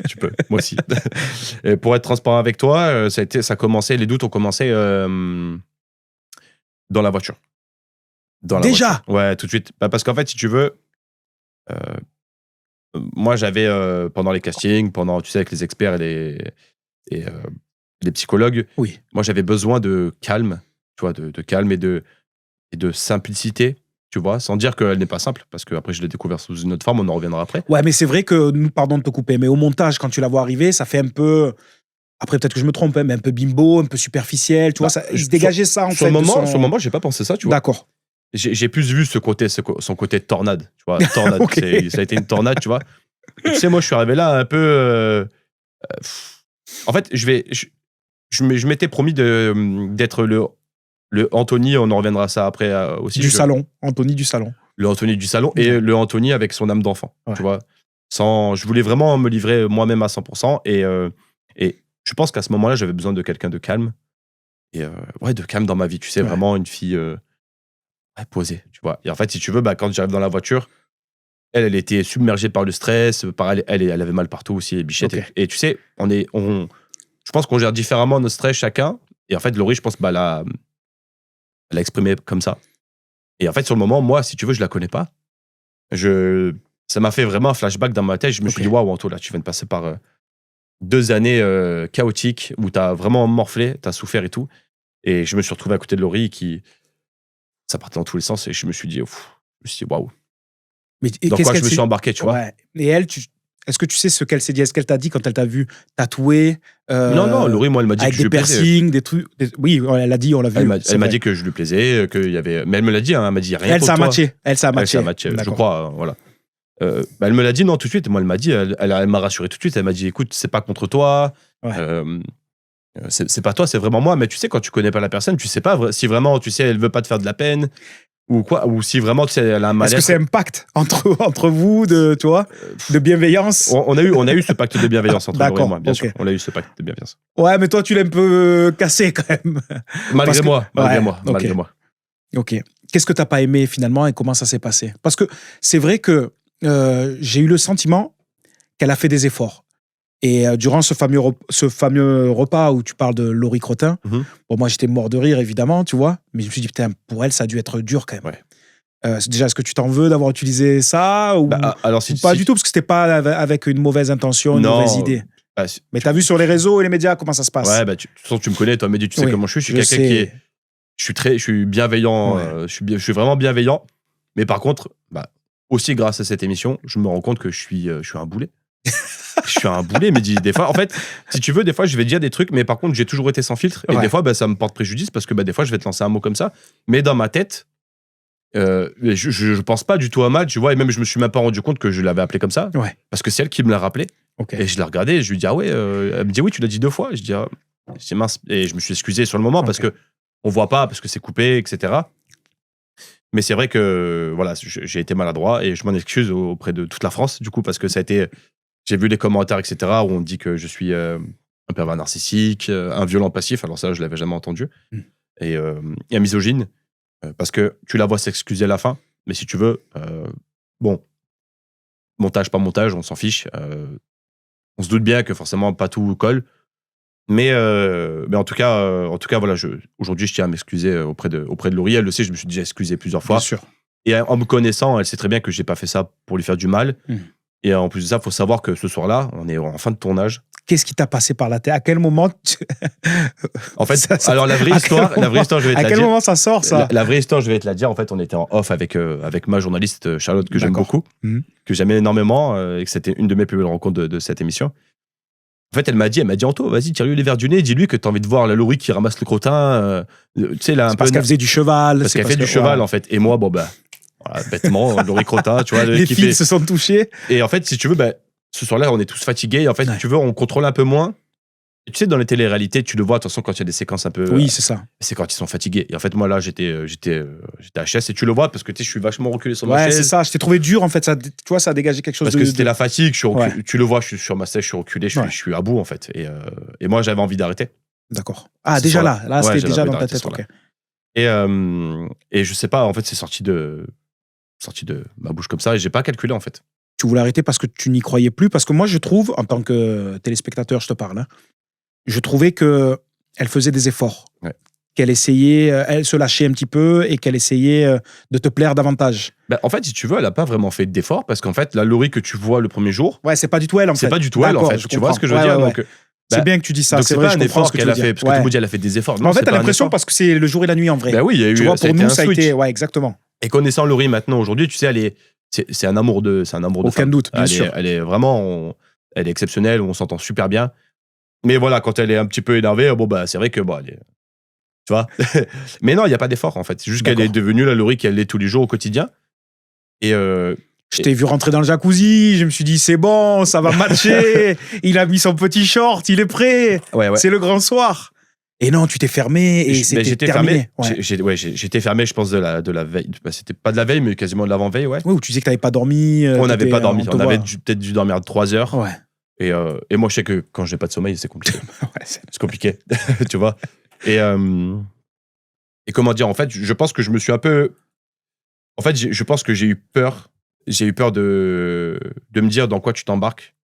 Tu peux, moi aussi. Et pour être transparent avec toi, les doutes ont commencé dans la voiture. Déjà? Ouais, tout de suite. Parce qu'en fait, si tu veux... moi, j'avais, pendant les castings, tu sais, avec les experts et les psychologues, oui. Moi, j'avais besoin de calme, tu vois, de calme et de simplicité, tu vois, sans dire qu'elle n'est pas simple, parce qu'après, je l'ai découvert sous une autre forme, on en reviendra après. Ouais, mais c'est vrai que, pardon de te couper, mais au montage, quand tu la vois arriver, ça fait un peu... Après, peut-être que je me trompe, mais un peu bimbo, un peu superficiel, tu vois, il se dégageait ça, en fait. Sur le moment, j'ai pas pensé ça, tu vois. D'accord. J'ai plus vu son côté tornade, tu vois. Tornade, okay. Ça a été une tornade, tu vois. Et tu sais, moi, je suis arrivé là un peu... En fait, je m'étais promis d'être le Anthony, on en reviendra à ça après aussi. Salon, Anthony du salon. Le Anthony du salon et le Anthony avec son âme d'enfant, tu vois. Je voulais vraiment me livrer moi-même à 100%. Et je pense qu'à ce moment-là, j'avais besoin de quelqu'un de calme. Et de calme dans ma vie, tu sais, vraiment une fille... posée, tu vois. Et en fait, si tu veux, quand j'arrive dans la voiture, elle était submergée par le stress, elle avait mal partout aussi, les bichettes. Okay. Et tu sais, je pense qu'on gère différemment notre stress chacun. Et en fait, Laurie, je pense elle l'a exprimé comme ça. Et en fait, sur le moment, moi, si tu veux, je la connais pas. Ça m'a fait vraiment un flashback dans ma tête. Je me suis dit, waouh, Anto, là, tu viens de passer par 2 années chaotiques où tu as vraiment morflé, tu as souffert et tout. Et je me suis retrouvé à côté de Laurie ça partait dans tous les sens et je me suis dit waouh. Dans quoi je me suis embarqué, tu vois. Et elle, Est-ce que tu sais ce qu'elle s'est dit? Est-ce qu'elle t'a dit quand elle t'a vu tatoué Non, Laurie, moi, elle m'a dit avec que je des lui plaisais. piercings, des trucs. Oui, elle l'a dit, on l'a vu. Elle m'a dit que je lui plaisais, qu'il y avait. Mais elle me l'a dit, hein, elle m'a dit rien Elle, contre ça a toi. matché. Elle, ça a Elle, matché. ça a matché, je D'accord. crois, voilà. Elle me l'a dit, non, tout de suite. Moi, elle m'a dit, elle m'a rassuré tout de suite. Elle m'a dit, écoute, c'est pas contre toi. Ouais. C'est pas toi, c'est vraiment moi. Mais tu sais, quand tu connais pas la personne, tu sais pas si vraiment, tu sais, elle veut pas te faire de la peine ou quoi, ou si vraiment, tu sais, elle a un Est-ce mal-être. que c'est un pacte entre vous, tu vois, de bienveillance? On a eu ce pacte de bienveillance entre Laurie et moi, bien ok. sûr. On a eu ce pacte de bienveillance. Ouais, mais toi, tu l'as un peu cassé quand même. Malgré moi. Ok. Ok. Qu'est-ce que t'as pas aimé finalement et comment ça s'est passé? Parce que c'est vrai que j'ai eu le sentiment qu'elle a fait des efforts. Et durant ce fameux repas où tu parles de Laurie Crotin, bon, moi j'étais mort de rire évidemment, tu vois, mais je me suis dit, putain, pour elle, ça a dû être dur quand même. Ouais. Déjà, est-ce que tu t'en veux d'avoir utilisé ça ou alors, pas du tout, parce que c'était pas avec une mauvaise intention, une mauvaise idée. Mais t'as vu sur les réseaux et les médias comment ça se passe? Ouais, de toute façon, tu me connais, toi, Mehdi, tu sais comment je suis. Je suis quelqu'un qui est. Je suis bienveillant, je suis vraiment bienveillant. Mais par contre, aussi grâce à cette émission, je me rends compte que je suis un boulet. Je suis un boulet, mais des fois, en fait, si tu veux, des fois, je vais dire des trucs, mais par contre, j'ai toujours été sans filtre. Et des fois, ça me porte préjudice parce que des fois, je vais te lancer un mot comme ça. Mais dans ma tête, je pense pas du tout à mal, tu vois. Et même, je me suis même pas rendu compte que je l'avais appelé comme ça. Ouais. Parce que c'est elle qui me l'a rappelé. Okay. Et je l'ai regardé et je lui dis, ah ouais. Elle me dit, oui, tu l'as dit 2 fois. Et je dis, ah, c'est mince. Et je me suis excusé sur le moment parce que on voit pas, parce que c'est coupé, etc. Mais c'est vrai que voilà, j'ai été maladroit et je m'en excuse auprès de toute la France, du coup, parce que ça a été. J'ai vu les commentaires, etc., où on dit que je suis un pervers narcissique, un violent passif. Alors ça, je l'avais jamais entendu. Et un misogyne, parce que tu la vois s'excuser à la fin. Mais si tu veux, bon, montage, pas montage, on s'en fiche. On se doute bien que forcément, pas tout colle. Mais en tout cas, voilà, aujourd'hui, je tiens à m'excuser auprès de Laurie. Elle le sait, je me suis déjà excusé plusieurs fois. Bien sûr. Et en me connaissant, elle sait très bien que j'ai pas fait ça pour lui faire du mal. Et en plus de ça, il faut savoir que ce soir-là, on est en fin de tournage. Qu'est-ce qui t'a passé par la tête? À quel moment En fait, alors la vraie histoire, je vais te la dire. À quel moment ça sort, ça? La vraie histoire, je vais te la dire. En fait, on était en off avec ma journaliste Charlotte, que j'aime beaucoup, que j'aime énormément, et que c'était une de mes plus belles rencontres de cette émission. En fait, elle m'a dit, Anto, vas-y, tire-lui les verres du nez, dis-lui que t'as envie de voir la Laurie qui ramasse le crottin. Tu sais, là, un peu. Parce qu'elle faisait du cheval. Parce qu'elle fait du cheval, en fait. Et moi, voilà, bêtement, Laurie Crotin, tu vois. Les fils se sont touchés. Et en fait, si tu veux, ce soir-là, on est tous fatigués. Et en fait, si tu veux, on contrôle un peu moins. Et tu sais, dans les téléréalités, tu le vois, de toute façon, quand il y a des séquences un peu. Oui, c'est ça. C'est quand ils sont fatigués. Et en fait, moi, là, j'étais HS. Et tu le vois, parce que tu sais, je suis vachement reculé sur ma chaise. Ouais, c'est ça. Je t'ai trouvé dur, en fait. Ça, tu vois, ça a dégagé quelque chose parce que c'était la fatigue. Tu le vois, je suis sur ma chaise, je suis reculé, je suis à bout, en fait. Et moi, j'avais envie d'arrêter. D'accord. Ah, déjà là, c'était déjà dans ta tête. Ok. Et je sais pas, en fait, c'est sorti de ma bouche comme ça. Et j'ai pas calculé, en fait. Tu voulais arrêter parce que tu n'y croyais plus? Parce que moi, je trouve, en tant que téléspectateur, je te parle, hein, je trouvais qu'elle faisait des efforts. Ouais. Qu'elle essayait, elle se lâchait un petit peu et qu'elle essayait de te plaire davantage. En fait, si tu veux, elle a pas vraiment fait d'efforts parce qu'en fait, la Laurie que tu vois le premier jour. Ouais, c'est pas du tout elle, en fait. C'est pas du tout elle, en fait. Tu vois ce que je veux dire? Ouais. Donc, c'est bien que tu dis ça. C'est pas un effort qu'elle a fait. Parce que tout le monde dit elle a fait des efforts. Non, en fait, t'as l'impression parce que c'est le jour et la nuit en vrai. Oui, il y a eu. Tu vois, pour nous, ça a été. Ouais, exactement. Et connaissant Laurie maintenant, aujourd'hui, tu sais, c'est un amour de Aucun doute, bien sûr. Elle est vraiment. Elle est exceptionnelle, on s'entend super bien. Mais voilà, quand elle est un petit peu énervée, c'est vrai que elle est. Tu vois. Mais non, il n'y a pas d'effort, en fait. C'est juste qu'elle est devenue la Laurie qu'elle est tous les jours au quotidien. Et. Je t'ai vu rentrer dans le jacuzzi, je me suis dit, c'est bon, ça va matcher. Il a mis son petit short, il est prêt. Ouais. C'est le grand soir. Et non, tu t'es fermé et c'était terminé. J'étais fermé, je pense, de la veille. C'était pas de la veille, mais quasiment de l'avant-veille, ouais. Oui, où tu disais que t'avais pas dormi. On n'avait pas dormi. On avait peut-être dû dormir 3 heures. Ouais. Et moi, je sais que quand j'ai pas de sommeil, c'est compliqué. C'est compliqué, tu vois. Et comment dire, en fait, je pense que je me suis un peu. En fait, je pense que j'ai eu peur. J'ai eu peur de me dire dans quoi tu t'embarques.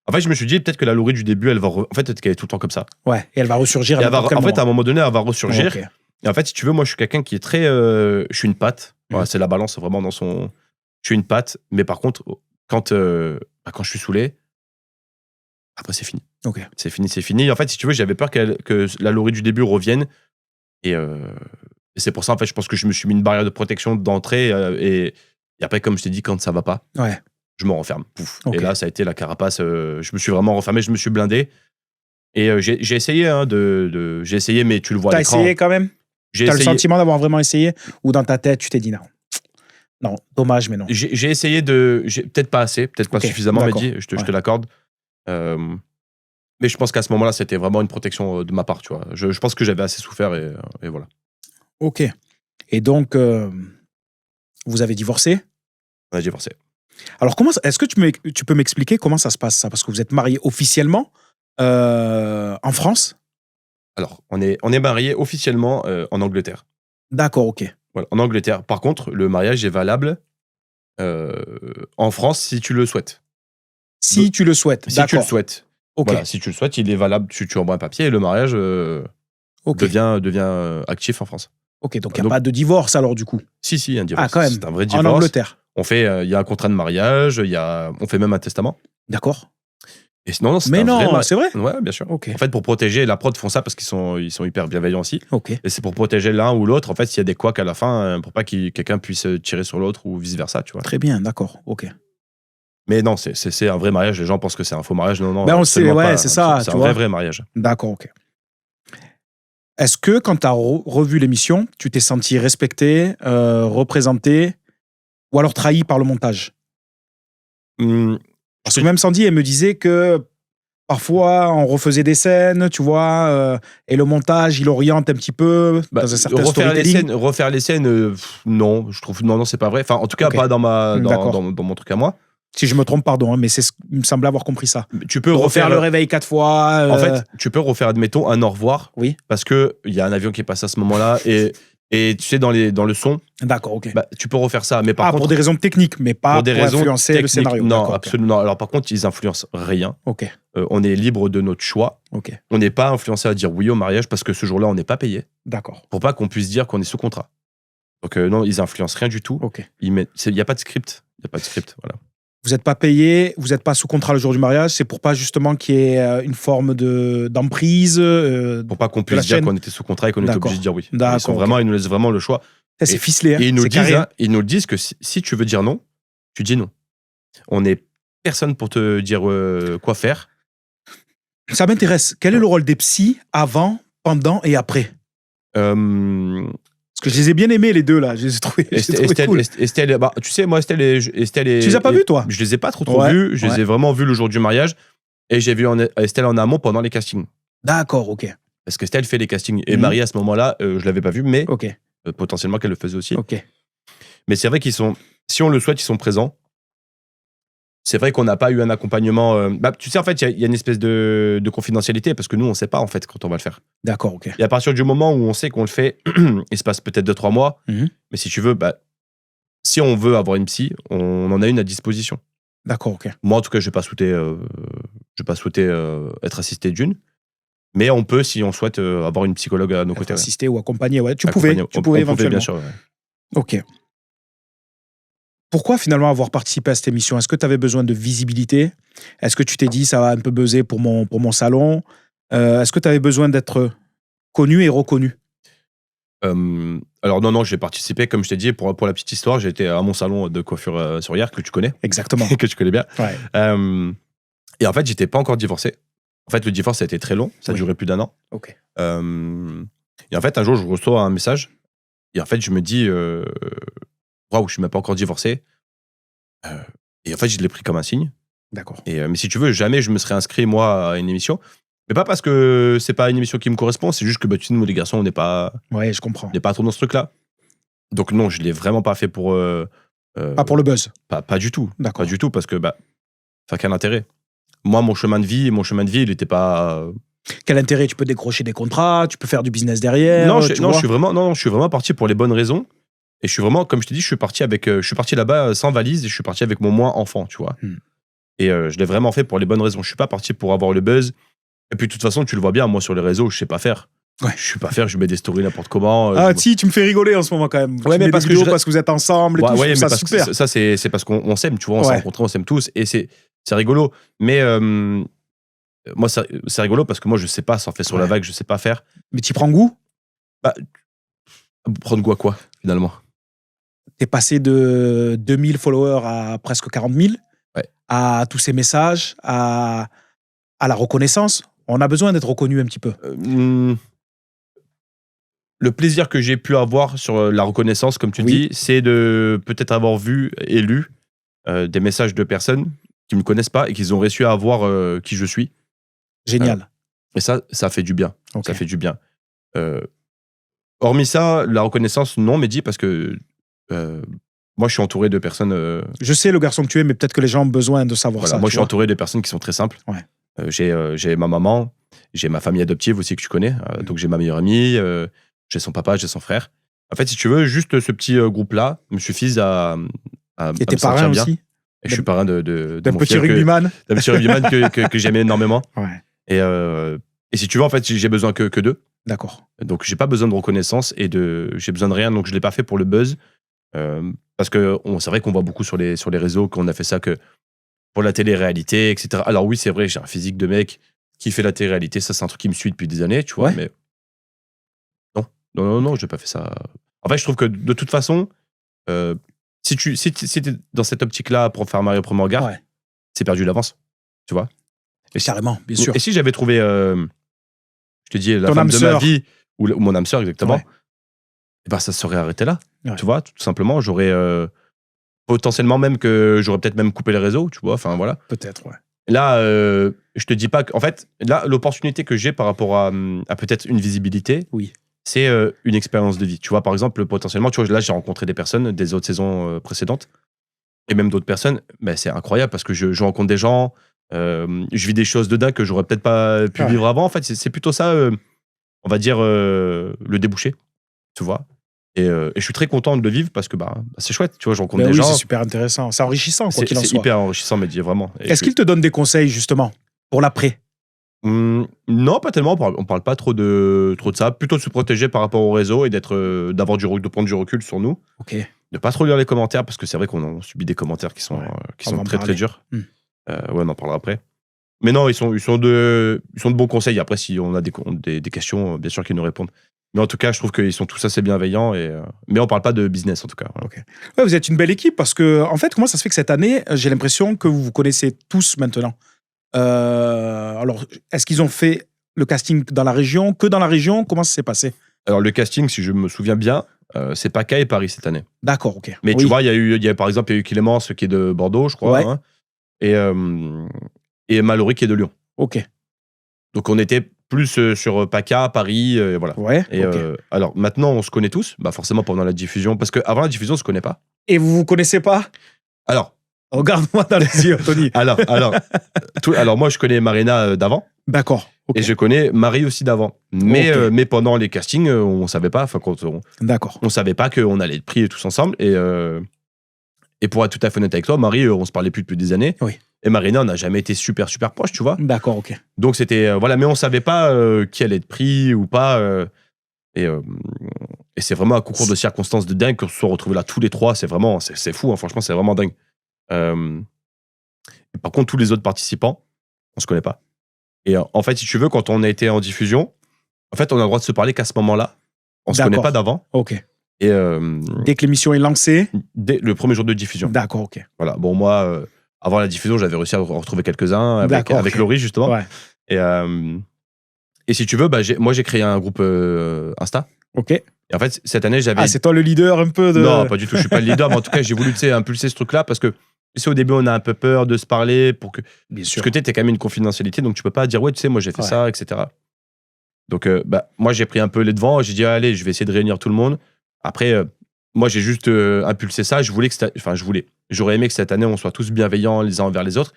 En fait, je me suis dit peut-être que la Laurie du début, elle va. En fait, peut-être qu'elle est tout le temps comme ça. Ouais, et elle va ressurgir. En fait, à un moment donné, elle va ressurgir. Okay. Et en fait, si tu veux, moi, je suis quelqu'un qui est très. Je suis une patte. Voilà, c'est la balance vraiment dans son. Je suis une patte, mais par contre, quand je suis saoulé, après, c'est fini. Okay. C'est fini. En fait, si tu veux, j'avais peur que la Laurie du début revienne. Et c'est pour ça, en fait, je pense que je me suis mis une barrière de protection d'entrée. Et après, comme je t'ai dit, quand ça va pas. Ouais. je me renferme. Pouf. Ok. Et là, ça a été la carapace. Je me suis vraiment renfermé, je me suis blindé. Et j'ai essayé, hein, j'ai essayé, mais tu le vois à T'as l'écran. essayé quand même? J'ai T'as le essayé, sentiment d'avoir vraiment essayé? Ou dans ta tête, tu t'es dit non? Non, dommage, mais non. j'ai essayé peut-être pas assez, peut-être pas Ok, suffisamment, d'accord. Mehdi, je te Ouais. l'accorde. Euh, mais je pense qu'à ce moment-là, c'était vraiment une protection de ma part, tu vois. Je pense que j'avais assez souffert et voilà. Ok. Et donc, vous avez divorcé? On a divorcé. Alors, est-ce que tu peux m'expliquer comment ça se passe, ça? Parce que vous êtes mariés officiellement en France? Alors, on est mariés officiellement en Angleterre. D'accord, ok. Voilà, en Angleterre. Par contre, le mariage est valable en France si tu le souhaites. Si tu le souhaites, Si tu le d'accord. souhaites. Ok, Voilà, si tu le souhaites, il est valable. Tu envoies un papier et le mariage ok. devient actif en France. Ok, donc il n'y a Donc- pas de divorce alors du coup? Si, il y a un divorce. Ah, quand même. C'est un vrai En divorce. Angleterre. On fait, il y a un contrat de mariage, on fait même un testament. D'accord. Et non, c'est Mais un vrai non, c'est vrai? Ouais, bien sûr. Ok. En fait, pour protéger, la prod font ça parce qu'ils sont hyper bienveillants aussi. Ok. Et c'est pour protéger l'un ou l'autre. En fait, s'il y a des couacs à la fin, pour pas que quelqu'un puisse tirer sur l'autre ou vice versa, tu vois. Très bien, d'accord. Ok. Mais non, c'est un vrai mariage. Les gens pensent que c'est un faux mariage. Non, non. Ben, on le sait, absolument ouais, pas. c'est ça, C'est tu un vois. vrai mariage. D'accord, ok. Est-ce que quand tu as revu l'émission, tu t'es senti respecté, représenté, ou alors trahi par le montage? Parce que même Sandy, elle me disait que parfois on refaisait des scènes, tu vois, et le montage, il oriente un petit peu dans un certain storytelling. refaire les scènes, non, je trouve non, c'est pas vrai. Enfin, en tout cas, Ok. pas dans D'accord. dans mon truc à moi. Si je me trompe, pardon, hein, mais il me semblait avoir compris ça. Tu peux Refaire le réveil 4 fois. En fait, tu peux refaire, admettons, un au revoir. Oui. Parce que il y a un avion qui est passé à ce moment-là et tu sais dans le son, D'accord, ok. bah, tu peux refaire ça. Mais par contre, pour des raisons techniques, mais pas pour des raisons influencer le techniques, scénario. non, D'accord, ok. absolument. Non. Alors par contre, ils influencent rien. Ok, On est libre de notre choix. ok, On n'est pas influencé à dire oui au mariage parce que ce jour-là, on n'est pas payé. d'accord. Pour pas qu'on puisse dire qu'on est sous contrat. Donc non, ils influencent rien du tout. Ok. Il n'y a pas de script. Il n'y a pas de script, voilà. Vous n'êtes pas payé, vous n'êtes pas sous contrat le jour du mariage, c'est pour pas justement qu'il y ait une forme d'emprise. Pour pas qu'on la puisse dire chaîne. qu'on était sous contrat et qu'on était D'accord. obligé de dire oui. D'accord, Ils nous laissent vraiment le choix. Ça, c'est ficelé, hein, Et ils nous c'est disent, carré. hein, ils nous disent que si tu veux dire non, tu dis non. On n'est personne pour te dire quoi faire. Ça m'intéresse. Quel est le rôle des psys avant, pendant et après? Parce que je les ai bien aimés, les deux, là. Je les ai trouvés, cool. Estelle, bah, tu sais, moi, Estelle et. Tu les as pas vus, toi? Je les ai pas trop Ouais, vus. Je les ouais. ai vraiment vus le jour du mariage. Et j'ai vu Estelle en amont pendant les castings. D'accord, ok. Parce qu'Estelle fait les castings. Et Mhm. Marie, à ce moment-là, je l'avais pas vu, mais Ok, potentiellement qu'elle le faisait aussi. ok. Mais c'est vrai qu'ils sont. Si on le souhaite, ils sont présents. C'est vrai qu'on n'a pas eu un accompagnement. Tu sais, en fait, il y a une espèce de confidentialité parce que nous, on ne sait pas, en fait, quand on va le faire. D'accord, ok. Et à partir du moment où on sait qu'on le fait, il se passe peut-être 2-3 mois. Mhm. Mais si tu veux, si on veut avoir une psy, on en a une à disposition. D'accord, ok. Moi, en tout cas, je n'ai pas souhaité être assisté d'une. Mais on peut, si on souhaite, avoir une psychologue à nos côtés. Ouais. Assister ou accompagner, ouais. Tu Accompagner. pouvais On pouvait, éventuellement. bien sûr. Ouais. Ok. Pourquoi finalement avoir participé à cette émission? Est-ce que tu avais besoin de visibilité? Est-ce que tu t'es dit ça va un peu buzzer pour mon salon? Est-ce que tu avais besoin d'être connu et reconnu? Alors non, j'ai participé, comme je t'ai dit, pour la petite histoire, j'ai été à mon salon de coiffure sur Hier, que tu connais. Exactement. Que tu connais bien. Ouais. Et en fait, j'étais pas encore divorcé. En fait, le divorce, ça a été très long. Ça a Oui. duré plus d'1 an. Ok. Et en fait, un jour, je reçois un message. Et en fait, je me dis, waouh, je suis même pas encore divorcé. Et en fait, je l'ai pris comme un signe. D'accord. Mais si tu veux, jamais je me serais inscrit, moi, à une émission. Mais pas parce que c'est pas une émission qui me correspond, c'est juste que, tu sais, nous, les garçons, on n'est pas comprends. trop dans ce truc-là. Donc non, je l'ai vraiment pas fait pour... Pas pour le buzz. Pas du tout. D'accord. Pas du tout, parce que, quel intérêt? Moi, mon chemin de vie, il était pas... Quel intérêt? Tu peux décrocher des contrats, tu peux faire du business derrière. Non, tu je vois. suis vraiment parti pour les bonnes raisons. Et je suis vraiment, comme je t'ai dit, je suis parti là-bas sans valise et je suis parti avec mon moi enfant, tu vois. Et je l'ai vraiment fait pour les bonnes raisons. Je suis pas parti pour avoir le buzz. Et puis, de toute façon, tu le vois bien, moi, sur les réseaux, je sais pas faire. Ouais. Je sais pas faire, je mets des stories n'importe comment. Si, tu me fais rigoler en ce moment quand même. Ouais, Tu mais mets parce des que vidéos parce que vous êtes ensemble et tout, je trouve ça parce que super. ça, c'est parce qu'on s'aime, tu vois, on s'est Ouais. rencontrés, on s'aime tous. Et c'est rigolo. Mais moi, c'est rigolo parce que moi, je sais pas surfer sur la Ouais. vague, je sais pas faire. Mais tu prends goût? Prendre goût à quoi, finalement? T'es passé de 2000 followers à presque 40 000. à tous ces messages, à la reconnaissance? On a besoin d'être reconnu un petit peu. Le plaisir que j'ai pu avoir sur la reconnaissance, comme tu dis, c'est de peut-être avoir vu et lu des messages de personnes qui me connaissent pas et qui ont réussi à voir qui je suis. Génial. Et ça fait du bien. Ok. Ça fait du bien. Hormis ça, la reconnaissance, non, mais parce que moi, je suis entouré de personnes. Je sais le garçon que tu es, mais peut-être que les gens ont besoin de savoir Voilà, ça. moi, je suis entouré de personnes qui sont très simples. Ouais. J'ai ma maman, j'ai ma famille adoptive aussi que tu connais. Donc, j'ai ma meilleure amie, j'ai son papa, j'ai son frère. En fait, si tu veux, juste ce petit groupe-là me suffise à Et tes me sentir parrains bien. aussi? Et je suis parrain de D'un mon petit fiel rugbyman? d'un petit rugbyman que j'aimais énormément. Ouais. Et si tu veux, en fait, j'ai besoin que d'eux. D'accord. Donc, j'ai pas besoin de reconnaissance et j'ai besoin de rien. Donc, je l'ai pas fait pour le buzz. Parce que c'est vrai qu'on voit beaucoup sur les réseaux qu'on a fait ça que pour la télé-réalité, etc. Alors oui, c'est vrai, j'ai un physique de mec qui fait la télé-réalité. Ça, c'est un truc qui me suit depuis des années, tu vois. Ouais. Mais non, j'ai pas fait ça. En fait, je trouve que de toute façon, si t'es dans cette optique-là pour faire marier au premier regard, Ouais. c'est perdu d'avance, tu vois. Carrément, bien sûr. Et si j'avais trouvé, je te dis, la Ton femme âme de sœur. ma vie, ou mon âme sœur, exactement, Ouais. et ben ça se serait arrêté là. Ouais. Tu vois, tout simplement, j'aurais potentiellement même que j'aurais peut-être même coupé les réseaux, tu vois, enfin voilà. Peut-être, ouais. Là, je te dis pas que, en fait, là, l'opportunité que j'ai par rapport à peut-être une visibilité, Oui. c'est une expérience de vie. Tu vois, par exemple, potentiellement, tu vois, là, j'ai rencontré des personnes des autres saisons précédentes et même d'autres personnes. Ben, c'est incroyable parce que je rencontre des gens, je vis des choses de dingue que j'aurais peut-être pas pu vivre avant. En fait, c'est plutôt ça, on va dire, le débouché, tu vois. Et je suis très content de le vivre parce que c'est chouette, tu vois, je rencontre des gens. C'est super intéressant. C'est enrichissant, quoi qu'il en soit. C'est hyper enrichissant, mais vraiment. Est-ce qu'il te donne des conseils, justement, pour l'après? Non, pas tellement. On parle pas trop de ça. Plutôt de se protéger par rapport au réseau et de prendre du recul sur nous. Ok. De pas trop lire les commentaires parce que c'est vrai qu'on subit des commentaires qui sont très très durs. Ouais, on en parlera après. Mais non, ils sont de bons conseils. Après, si on a des questions, bien sûr qu'ils nous répondent. Mais en tout cas, je trouve qu'ils sont tous assez bienveillants. Mais on parle pas de business, en tout cas. Voilà. Ok. Ouais, vous êtes une belle équipe parce que, en fait, comment ça se fait que cette année, j'ai l'impression que vous vous connaissez tous maintenant? Alors, est-ce qu'ils ont fait le casting dans la région? Que dans la région? Comment ça s'est passé? Alors, le casting, si je me souviens bien, c'est PACA et Paris cette année. D'accord, ok. Mais tu vois, il y a par exemple, il y a eu Clémence qui est de Bordeaux, je crois. Ouais. Hein, et Mallory qui est de Lyon. Ok. Donc, on était plus sur PACA, Paris, voilà. Ouais. Et ok. alors, maintenant, on se connaît tous, forcément pendant la diffusion, parce qu'avant la diffusion, on se connaît pas. Et vous vous connaissez pas? Alors, regarde-moi dans les yeux, Tony. alors moi, je connais Marina d'avant. D'accord. ok. Et je connais Marie aussi d'avant. Mais pendant les castings, on savait pas. Enfin, D'accord. on savait pas qu'on allait être pris tous ensemble. Et pour être tout à fait honnête avec toi, Marie, on se parlait plus depuis des années. Oui. Et Marina, on n'a jamais été super proches, tu vois. D'accord, ok. Donc c'était voilà, mais on savait pas qui allait être pris ou pas. Et c'est vraiment un concours de circonstances de dingue qu'on se soit retrouvés là tous les trois. C'est vraiment, c'est fou. Hein, franchement, c'est vraiment dingue. Et par contre, tous les autres participants, on se connaît pas. Et en fait, si tu veux, quand on a été en diffusion, en fait, on a le droit de se parler qu'à ce moment-là. On se connaît pas d'avant. Ok. Et dès que l'émission est lancée? Dès le premier jour de diffusion. D'accord, ok. Voilà. Bon, moi, avant la diffusion, j'avais réussi à en retrouver quelques-uns avec Laurie, justement. Ouais. Et si tu veux, moi, j'ai créé un groupe Insta. Ok. Et en fait, cette année, j'avais... Ah, c'est toi le leader un peu de... Non, pas du tout, je suis pas le leader, mais en tout cas, j'ai voulu impulser ce truc-là parce que, tu sais, au début, on a un peu peur de se parler pour que... Bien sûr. Parce que t'as quand même une confidentialité, donc tu peux pas dire, ouais, tu sais, moi, j'ai fait ça, etc. Donc, moi, j'ai pris un peu les devants, j'ai dit, allez, je vais essayer de réunir tout le monde. Après, moi, j'ai juste impulsé ça, j'aurais aimé que cette année, on soit tous bienveillants les uns envers les autres.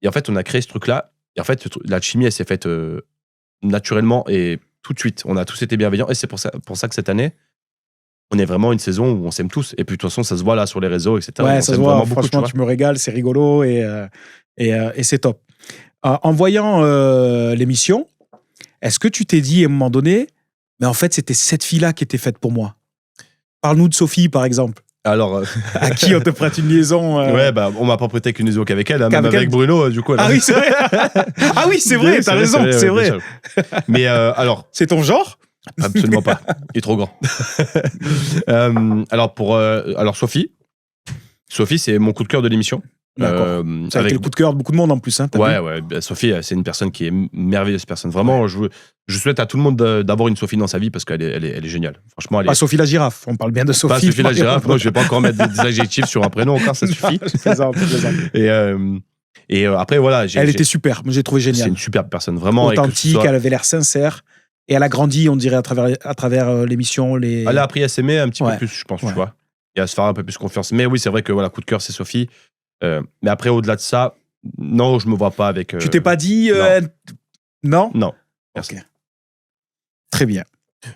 Et en fait, on a créé ce truc-là, et en fait, la chimie, elle s'est faite naturellement et tout de suite. On a tous été bienveillants, et c'est pour ça que cette année, on est vraiment une saison où on s'aime tous. Et puis, de toute façon, ça se voit là sur les réseaux, etc. Ouais, ça se voit. Beaucoup, franchement, tu me régales, c'est rigolo et c'est top. En voyant l'émission, est-ce que tu t'es dit à un moment donné, mais en fait, c'était cette fille-là qui était faite pour moi? Parle-nous de Sophie, par exemple. Alors, à qui on te prête une liaison Ouais, on m'a pas prêté qu'une liaison qu'avec elle, hein, même avec Bruno, du coup. Ah oui, c'est vrai. Ah oui, c'est vrai, t'as raison, c'est vrai. Mais alors. C'est ton genre? Absolument pas. Il est trop grand. Alors Sophie, c'est mon coup de cœur de l'émission. D'accord. Ça a été le coup de cœur de beaucoup de monde en plus. Hein, ouais. Sophie, c'est une personne qui est une merveilleuse personne. Vraiment, je souhaite à tout le monde d'avoir une Sophie dans sa vie parce qu'elle est géniale. Franchement, Pas Sophie la girafe. On parle bien de Sophie. Pas Sophie la girafe. Non, je vais pas encore mettre des adjectifs sur un prénom encore, ça suffit. Je plaisante. Et après, voilà. Elle était super. J'ai trouvé géniale. C'est une superbe personne, vraiment. Authentique, elle avait l'air sincère. Et elle a grandi, on dirait, à travers l'émission. Elle a appris à s'aimer un petit peu plus, je pense, tu vois. Et à se faire un peu plus confiance. Mais oui, c'est vrai que voilà, coup de cœur, c'est Sophie. Mais après, au-delà de ça, non, je me vois pas avec. Tu t'es pas dit. Non. Non. Ok. Très bien.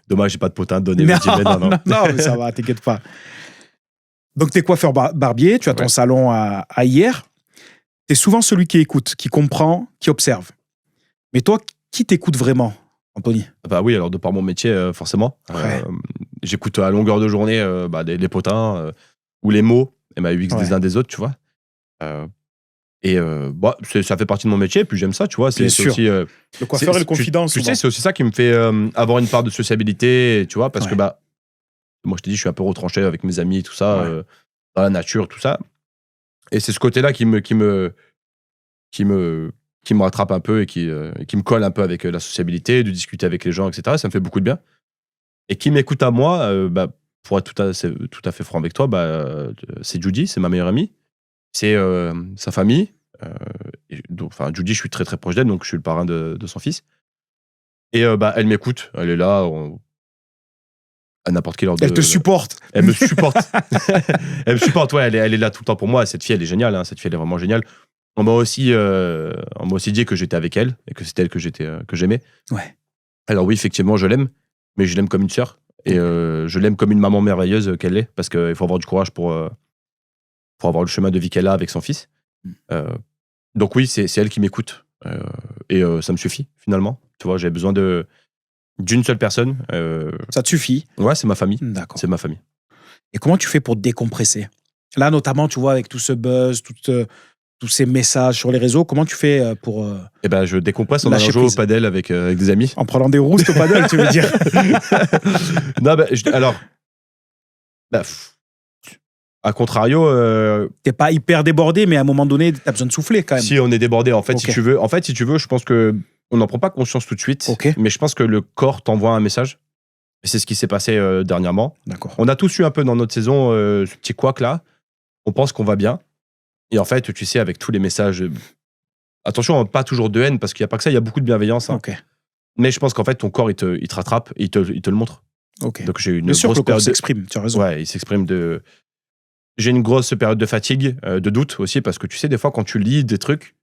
Dommage, j'ai pas de potin à te donner. Non, mais ça va, t'inquiète pas. Donc, t'es coiffeur barbier, tu as ton salon à hier. T'es souvent celui qui écoute, qui comprend, qui observe. Mais toi, qui t'écoute vraiment, Anthony? Bah oui, alors de par mon métier, forcément. J'écoute à longueur de journée les potins ou les mots MAUX des uns des autres, tu vois. Ça fait partie de mon métier, puis j'aime ça, tu vois. Bien sûr. Aussi, le coiffeur et le confident. Tu sais, c'est aussi ça qui me fait avoir une part de sociabilité, tu vois, parce que moi je te dis, je suis un peu retranché avec mes amis, tout ça, dans la nature, tout ça. Et c'est ce côté-là qui me rattrape un peu et qui me colle un peu avec la sociabilité, de discuter avec les gens, etc. Ça me fait beaucoup de bien. Et qui m'écoute à moi, pour être tout à fait franc avec toi, c'est Judy, c'est ma meilleure amie. C'est sa famille. Judy, je suis très très proche d'elle, donc je suis le parrain de son fils. Et elle m'écoute, elle est là à n'importe quelle heure. Elle te supporte. Elle me supporte. Elle me supporte, ouais, elle est là tout le temps pour moi. Cette fille, elle est géniale, hein, cette fille, elle est vraiment géniale. On m'a aussi dit que j'étais avec elle et que c'était elle que j'aimais. Ouais. Alors oui, effectivement, je l'aime, mais je l'aime comme une sœur. Et je l'aime comme une maman merveilleuse qu'elle est, parce qu'il faut avoir du courage pour avoir le chemin de vie qu'elle a avec son fils. Donc oui, c'est elle qui m'écoute. Et ça me suffit, finalement. Tu vois, j'ai besoin d'une seule personne. Ça te suffit? Ouais, c'est ma famille. D'accord. C'est ma famille. Et comment tu fais pour décompresser? Là, notamment, tu vois, avec tout ce buzz, tous ces messages sur les réseaux, comment tu fais pour... je décompresse en allant jouer au padel avec des amis. En prenant des roustes au padel, tu veux dire? Non, à contrario... T'es pas hyper débordé, mais à un moment donné, t'as besoin de souffler quand même. Si, on est débordé. En fait, si tu veux, je pense que on n'en prend pas conscience tout de suite. Mais je pense que le corps t'envoie un message. Et c'est ce qui s'est passé dernièrement. D'accord. On a tous eu un peu dans notre saison ce petit couac là. On pense qu'on va bien. Et en fait, tu sais, avec tous les messages... Attention, pas toujours de haine, parce qu'il n'y a pas que ça, il y a beaucoup de bienveillance. Hein. Mais je pense qu'en fait, ton corps, il te rattrape et il te le montre. Donc j'ai une grosse période... il s'exprime, tu as raison. Ouais, il s'exprime de... J'ai une grosse période de fatigue, de doute aussi, parce que tu sais, des fois, quand tu lis des trucs,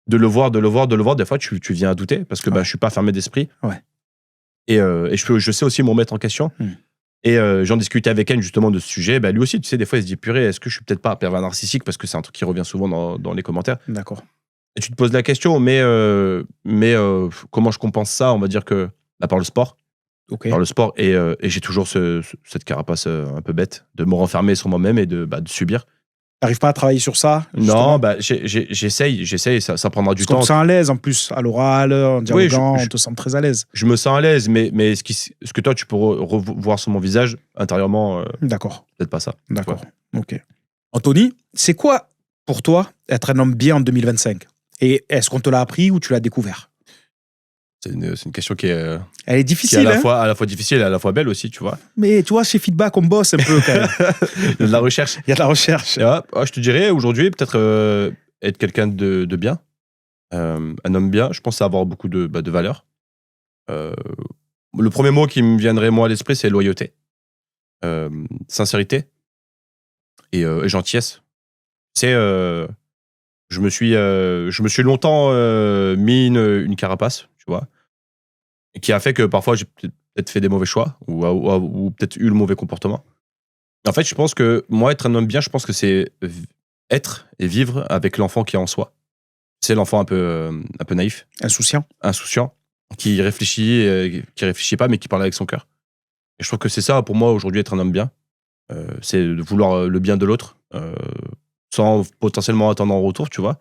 de le voir, des fois, tu viens à douter, parce que je suis pas fermé d'esprit. Ouais. Et je sais aussi me remettre en question. Et j'en discutais avec elle justement de ce sujet. Lui aussi, tu sais, des fois, il se dit purée, est-ce que je suis peut-être pas un pervers narcissique, parce que c'est un truc qui revient souvent dans les commentaires. D'accord. Et tu te poses la question, mais comment je compense ça? On va dire que par le sport. Par le sport. Et j'ai toujours cette carapace un peu bête de me renfermer sur moi-même et de subir. T'arrives pas à travailler sur ça? Non, j'essaye, ça prendra du temps. On te sent à l'aise en plus, à l'oral, en dialoguant, on te sent très à l'aise. Je me sens à l'aise, mais ce que toi tu peux revoir sur mon visage intérieurement, d'accord. Peut-être pas ça. D'accord, ok. Anthony, c'est quoi pour toi être un homme bien en 2025? Et est-ce qu'on te l'a appris ou tu l'as découvert? C'est une question qui est... Elle est difficile, à la fois difficile et à la fois belle aussi, tu vois. Mais tu vois, chez Feedback, on bosse un peu quand même. Il y a de la recherche. Il y a de la recherche. Je te dirais, aujourd'hui, peut-être être quelqu'un de bien. Un homme bien, je pense avoir beaucoup de valeurs. Le premier mot qui me viendrait, moi, à l'esprit, c'est loyauté. Sincérité. Et gentillesse. C'est... je me suis longtemps mis une carapace, tu vois, qui a fait que parfois j'ai peut-être fait des mauvais choix ou peut-être eu le mauvais comportement. En fait, je pense que moi, être un homme bien, je pense que c'est être et vivre avec l'enfant qui est en soi. C'est l'enfant un peu naïf. Insouciant, qui réfléchit pas, mais qui parle avec son cœur. Et je trouve que c'est ça, pour moi, aujourd'hui, être un homme bien. C'est de vouloir le bien de l'autre, sans potentiellement attendre en retour, tu vois.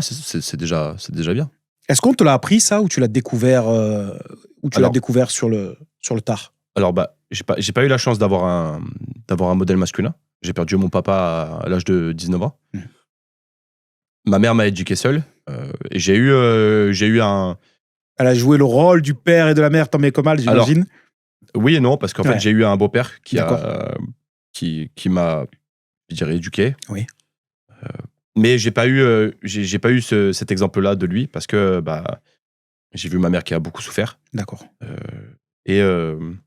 C'est déjà bien. Est-ce qu'on te l'a appris ça, ou tu l'as découvert sur le tard? Alors j'ai pas eu la chance d'avoir un modèle masculin. J'ai perdu mon papa à l'âge de 19 ans. Ma mère m'a éduqué seul. Et j'ai eu un... Elle a joué le rôle du père et de la mère tant bien que mal, j'imagine. Oui et non, parce qu'en fait, Ouais. j'ai eu un beau-père qui m'a, je dirais, éduqué. Oui. Mais j'ai pas eu, cet exemple-là de lui parce que j'ai vu ma mère qui a beaucoup souffert. D'accord. Et il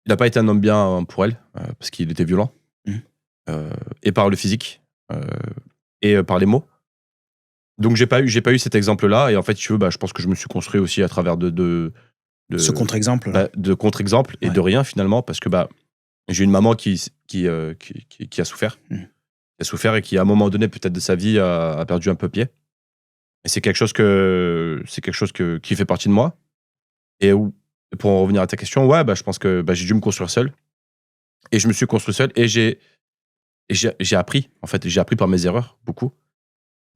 n'a pas été un homme bien pour elle parce qu'il était violent. Et par le physique et par les mots. Donc j'ai pas eu cet exemple-là. Et en fait, si tu veux, je pense que je me suis construit aussi à travers de ce contre-exemple. de contre-exemples et de rien finalement parce que j'ai une maman qui a souffert. Qui a souffert et qui, à un moment donné, peut-être de sa vie, a perdu un peu pied. Et c'est quelque chose qui fait partie de moi. Et pour en revenir à ta question, ouais, je pense que j'ai dû me construire seul. Et je me suis construit seul et j'ai appris. En fait, j'ai appris par mes erreurs, beaucoup.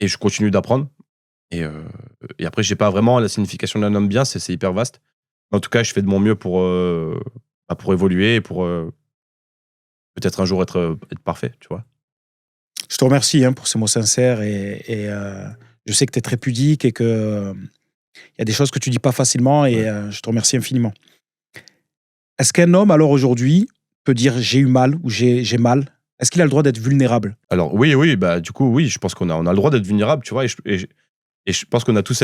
Et je continue d'apprendre. Et après, j'ai pas vraiment la signification d'un homme bien, c'est hyper vaste. En tout cas, je fais de mon mieux pour évoluer et pour peut-être un jour être parfait, tu vois. Je te remercie pour ces mots sincères et je sais que tu es très pudique et que y a des choses que tu dis pas facilement et je te remercie infiniment. Est-ce qu'un homme, alors aujourd'hui, peut dire j'ai eu mal ou j'ai mal? Est-ce qu'il a le droit d'être vulnérable? Alors oui, du coup, oui, je pense qu'on a le droit d'être vulnérable, tu vois, et je pense qu'on a tous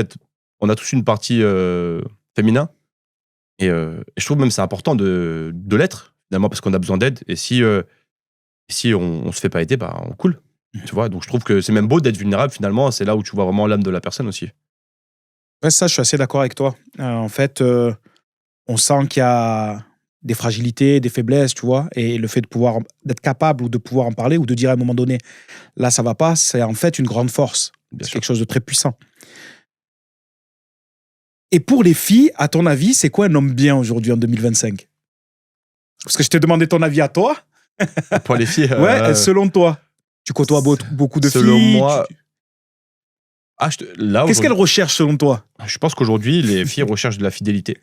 une partie féminin, et je trouve même c'est important de l'être, finalement, parce qu'on a besoin d'aide, et si on se fait pas aider, on coule, tu vois, donc je trouve que c'est même beau d'être vulnérable, finalement, c'est là où tu vois vraiment l'âme de la personne aussi. Ouais, ça, je suis assez d'accord avec toi. En fait, on sent qu'il y a des fragilités, des faiblesses, tu vois, et le fait d'être capable ou de pouvoir en parler ou de dire à un moment donné, là, ça va pas, c'est en fait une grande force. C'est quelque chose de très puissant. Et pour les filles, à ton avis, c'est quoi un homme bien aujourd'hui en 2025? Parce que je t'ai demandé ton avis à toi. Pour les filles, ouais, selon toi, tu côtoies beaucoup de selon filles. moi, qu'est-ce qu'elles recherchent selon toi? Je pense qu'aujourd'hui, les filles recherchent de la fidélité.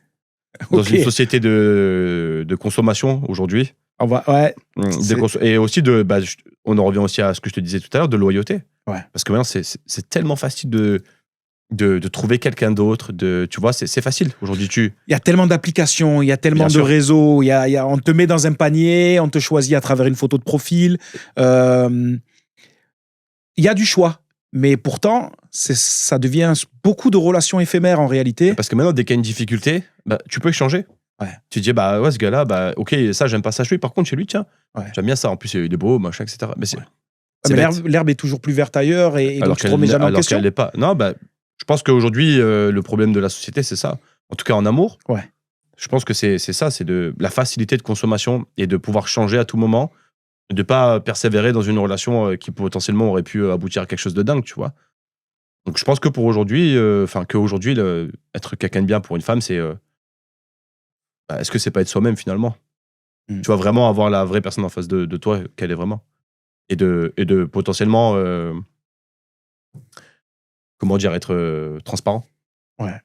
Dans une société de consommation aujourd'hui. Et aussi on en revient aussi à ce que je te disais tout à l'heure, de loyauté. Ouais. Parce que maintenant, c'est tellement facile de trouver quelqu'un d'autre. Tu vois, c'est facile aujourd'hui. Il y a tellement d'applications, il y a tellement de réseaux. On te met dans un panier, on te choisit à travers une photo de profil. Il y a du choix. Mais pourtant, ça devient beaucoup de relations éphémères en réalité. Parce que maintenant, dès qu'il y a une difficulté, tu peux échanger. Ouais. Tu dis, ce gars-là, ok, ça, j'aime pas ça chez lui. Par contre, chez lui, tiens, j'aime bien ça. En plus, il est beau, machin, etc. Mais l'herbe est toujours plus verte ailleurs et donc tu te remets jamais en question. Alors qu'elle l'est pas. Non, je pense qu'aujourd'hui, le problème de la société, c'est ça. En tout cas, en amour. Ouais. Je pense que c'est ça, c'est de la facilité de consommation et de pouvoir changer à tout moment. De pas persévérer dans une relation qui potentiellement aurait pu aboutir à quelque chose de dingue, tu vois. Donc je pense que pour aujourd'hui, être quelqu'un de bien pour une femme, c'est est-ce que c'est pas être soi-même finalement? Tu vois, vraiment avoir la vraie personne en face de toi, qu'elle est vraiment, et de potentiellement comment dire, être transparent. Ouais.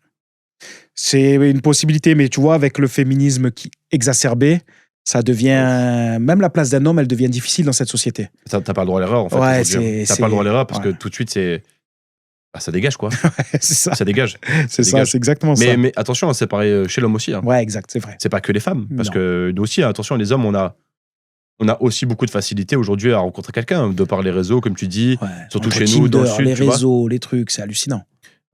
C'est une possibilité, mais tu vois, avec le féminisme qui exacerbé, ça devient... Même la place d'un homme, elle devient difficile dans cette société. T'as pas le droit à l'erreur, en fait. Ouais, t'as pas le droit à l'erreur parce que tout de suite, ça dégage, quoi. Ouais, c'est ça. Ça dégage. C'est ça, c'est exactement ça. Mais attention, c'est pareil chez l'homme aussi. Hein. Ouais, exact, c'est vrai. C'est pas que les femmes. Parce que nous aussi, attention, les hommes, on a aussi beaucoup de facilité aujourd'hui à rencontrer quelqu'un, de par les réseaux, comme tu dis, surtout chez nous, dans le sud. Les réseaux, les trucs, c'est hallucinant.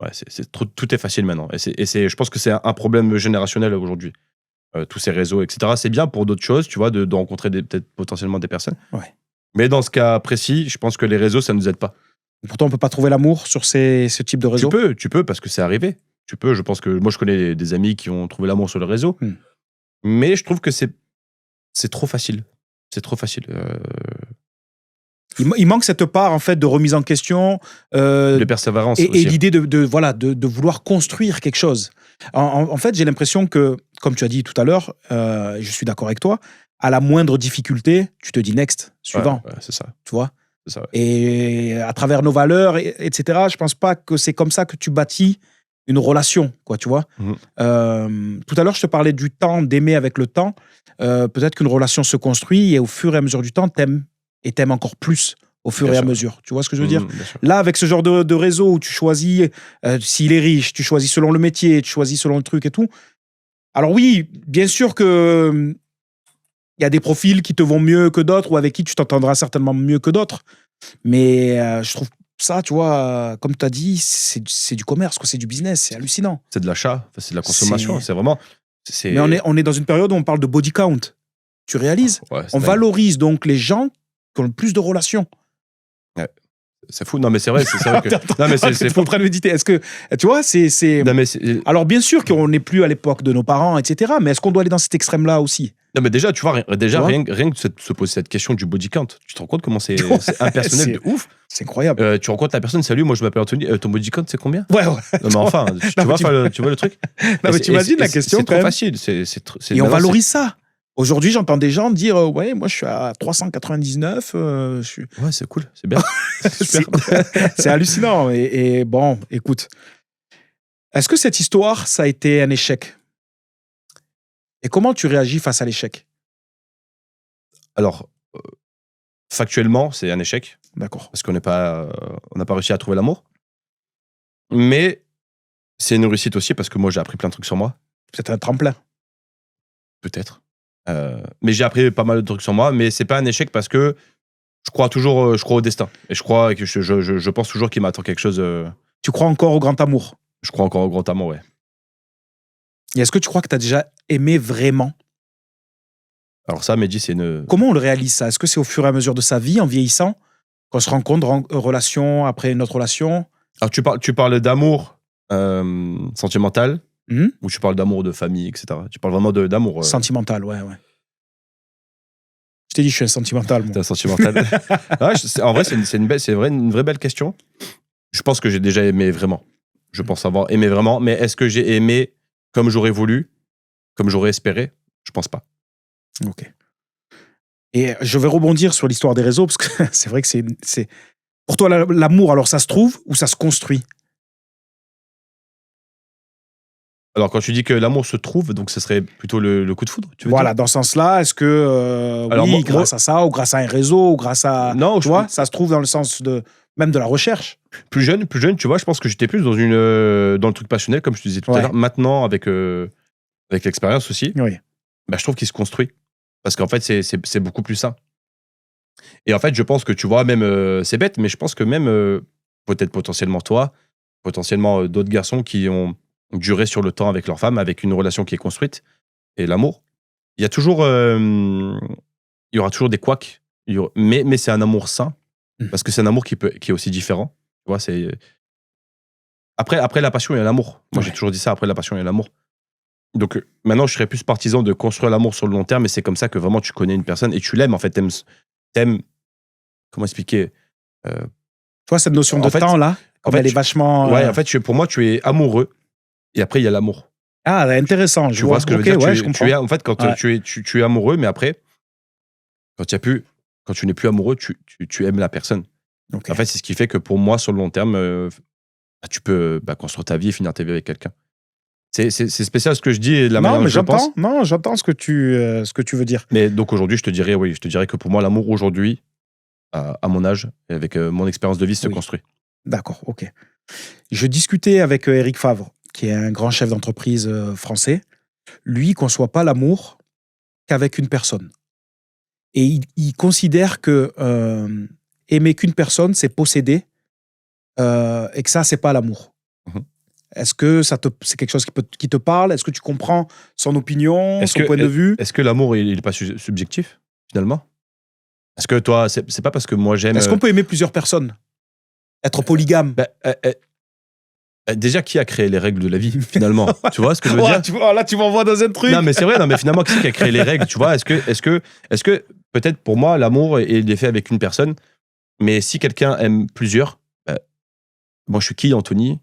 Ouais, tout est facile maintenant. Et je pense que c'est un problème générationnel aujourd'hui. Tous ces réseaux, etc. C'est bien pour d'autres choses, tu vois, de rencontrer peut-être potentiellement des personnes. Ouais. Mais dans ce cas précis, je pense que les réseaux, ça ne nous aide pas. Pourtant, on peut pas trouver l'amour sur ce type de réseau. Tu peux, parce que c'est arrivé. Tu peux, je pense que moi, je connais des amis qui ont trouvé l'amour sur le réseau. Mais je trouve que c'est trop facile. C'est trop facile. Il manque cette part en fait de remise en question, de persévérance et aussi. l'idée de vouloir construire quelque chose. En fait, j'ai l'impression que, comme tu as dit tout à l'heure, je suis d'accord avec toi, à la moindre difficulté, tu te dis next, suivant. Ouais, c'est ça. Tu vois. C'est ça, ouais. Et à travers nos valeurs, etc., je pense pas que c'est comme ça que tu bâtis une relation, quoi, tu vois. Tout à l'heure, je te parlais du temps, d'aimer avec le temps. Peut-être qu'une relation se construit et au fur et à mesure du temps, t'aimes encore plus au fur Bien et à sûr. mesure. Tu vois ce que je veux dire? Bien sûr. Là, avec ce genre de réseau où tu choisis s'il est riche, tu choisis selon le métier, tu choisis selon le truc et tout. Alors oui, bien sûr que il y a des profils qui te vont mieux que d'autres ou avec qui tu t'entendras certainement mieux que d'autres. Mais je trouve ça, tu vois, comme tu as dit, c'est du commerce, quoi, c'est du business, c'est hallucinant. C'est de l'achat, enfin, c'est de la consommation. C'est vraiment. Mais on est dans une période où on parle de body count. Tu réalises? Ouais, On valorise donc les gens qui ont le plus de relations. C'est fou. Non, mais c'est vrai. C'est vrai que. Non, mais c'est fou. En train de méditer. Est-ce que, tu vois, c'est. Non, mais alors, bien sûr qu'on n'est plus à l'époque de nos parents, etc. Mais est-ce qu'on doit aller dans cet extrême-là aussi? Non, mais déjà, tu vois, rien que se poser cette question du body count, tu te rends compte comment c'est impersonnel de ouf. C'est incroyable. Tu rencontres la personne, salut, moi je m'appelle Anthony, ton body count c'est combien? Ouais. Non, mais enfin, tu vois le truc? Non, mais tu imagines la question. C'est trop facile. Et on valorise ça. Aujourd'hui, j'entends des gens dire ouais, moi je suis à 399. Ouais, c'est cool, c'est bien. C'est hallucinant. Et bon, écoute, est-ce que cette histoire, ça a été un échec? Et comment tu réagis face à l'échec? Alors, factuellement, c'est un échec. D'accord. Parce qu'on n'a pas réussi à trouver l'amour. Mais c'est une réussite aussi parce que moi, j'ai appris plein de trucs sur moi. C'est un tremplin. Peut-être. Mais j'ai appris pas mal de trucs sur moi. Mais c'est pas un échec parce que je crois au destin. Et je pense toujours qu'il m'attend quelque chose. Tu crois encore au grand amour? Je crois encore au grand amour, ouais. Et est-ce que tu crois que tu as déjà aimé vraiment? Alors ça, Mehdi, c'est une... Comment on le réalise, ça? Est-ce que c'est au fur et à mesure de sa vie, en vieillissant, qu'on se rencontre relation après une autre relation? Alors tu parles d'amour sentimental ou tu parles d'amour de famille, etc. Tu parles vraiment d'amour... Sentimental, ouais. Je t'ai dit, je suis un sentimental. T'es un sentimental. En vrai, c'est une vraie belle question. Je pense que j'ai déjà aimé vraiment. Je pense avoir aimé vraiment. Mais est-ce que j'ai aimé comme j'aurais voulu, comme j'aurais espéré? Je pense pas. Ok. Et je vais rebondir sur l'histoire des réseaux, parce que c'est vrai que c'est... Pour toi, l'amour, alors ça se trouve ou ça se construit? Alors, quand tu dis que l'amour se trouve, donc ce serait plutôt le coup de foudre, tu veux Voilà, dire? dans ce sens-là, est-ce que, Alors, oui, grâce à ça, ou grâce à un réseau, ou grâce à... Non, tu vois, ça se trouve dans le sens même de la recherche. Plus jeune, tu vois, je pense que j'étais plus dans le truc passionnel, comme je te disais tout à l'heure. Maintenant, avec l'expérience aussi, Oui. bah, je trouve qu'il se construit. Parce qu'en fait, c'est beaucoup plus sain. Et en fait, je pense que, tu vois, même, c'est bête, mais je pense que même, peut-être potentiellement toi, potentiellement d'autres garçons qui ont duré sur le temps avec leur femme, avec une relation qui est construite, et l'amour, il y aura toujours des couacs, mais c'est un amour sain, parce que c'est un amour qui est aussi différent. Tu vois, c'est... Après la passion, il y a l'amour. Moi, j'ai toujours dit ça, après la passion, il y a l'amour. Donc maintenant, je serais plus partisan de construire l'amour sur le long terme, et c'est comme ça que vraiment tu connais une personne et tu l'aimes. En fait, t'aimes comment expliquer Toi, cette notion de temps là, comme elle est vachement. Ouais, en fait, pour moi, tu es amoureux et après il y a l'amour. Ah, intéressant. Tu vois ce que je veux dire? Ouais, je comprends. En fait, quand tu es amoureux, mais après, quand tu n'es plus amoureux, tu aimes la personne. Okay. En fait, c'est ce qui fait que pour moi, sur le long terme, tu peux construire ta vie et finir ta vie avec quelqu'un. C'est spécial ce que je dis et la manière dont je pense. Non, j'entends ce que tu veux dire. Mais donc aujourd'hui, je te dirais que pour moi, l'amour aujourd'hui, à mon âge, et avec mon expérience de vie, se construit. D'accord, ok. Je discutais avec Éric Favre, qui est un grand chef d'entreprise français. Lui, il conçoit pas l'amour qu'avec une personne. Et il considère que aimer qu'une personne, c'est posséder, et que ça, c'est pas l'amour. Est-ce que c'est quelque chose qui te parle? Est-ce que tu comprends son opinion, son point de vue? Est-ce que l'amour, il n'est pas subjectif, finalement? Est-ce que toi, c'est pas parce que moi j'aime... Est-ce qu'on peut aimer plusieurs personnes? Être polygame? Déjà, qui a créé les règles de la vie, finalement? Tu vois ce que je veux dire? Là, tu m'envoies dans un truc. Non, mais c'est vrai, mais finalement, qui a créé les règles? Tu vois, est-ce que peut-être pour moi, l'amour est fait avec une personne, mais si quelqu'un aime plusieurs, moi je suis qui, Anthony,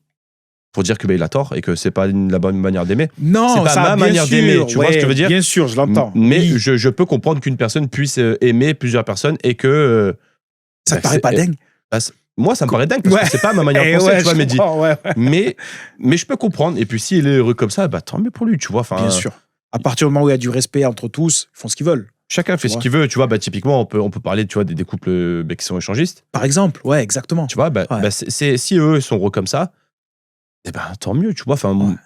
pour dire que il a tort et que c'est pas la bonne manière d'aimer? Non, c'est pas ça, ma manière d'aimer. Tu vois ce que je veux dire? Bien sûr, je l'entends. Mais je peux comprendre qu'une personne puisse aimer plusieurs personnes et que ça te paraît pas dingue? Moi, ça me paraît dingue, parce que c'est pas ma manière de penser, tu vois, Mehdi. Mais je peux comprendre. Et puis, s'il est heureux comme ça, bah, tant mieux pour lui, tu vois. Bien sûr. À partir du moment où il y a du respect entre tous, ils font ce qu'ils veulent. Chacun fait ce qu'il veut, tu vois. Bah, typiquement, on peut parler, tu vois, des couples qui sont échangistes. Par exemple, ouais, exactement. Tu vois, si eux, ils sont heureux comme ça, eh ben, tant mieux, tu vois. Enfin,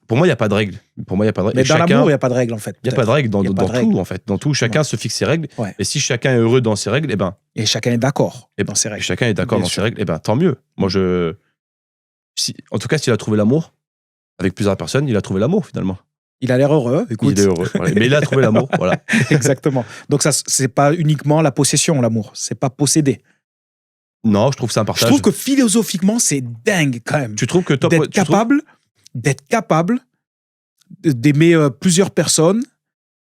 pour moi, il n'y a pas de règle. Mais dans l'amour, il n'y a pas de règle, en fait. Il n'y a pas de règle dans tout, en fait. Dans tout, chacun se fixe ses règles. Et si chacun est heureux dans ses règles, eh ben. Et chacun est d'accord dans ses règles. Chacun est d'accord dans ses règles, eh ben, tant mieux. Moi, en tout cas, s'il a trouvé l'amour, avec plusieurs personnes, il a trouvé l'amour, finalement. Il a l'air heureux, écoute. Il est heureux, voilà. Mais il a trouvé l'amour, voilà. Exactement. Donc, ça, c'est pas uniquement la possession, l'amour. C'est pas posséder. Non, je trouve que c'est un partage. Je trouve que philosophiquement, c'est dingue, quand même. Tu trouves que toi, d'être capable d'aimer plusieurs personnes,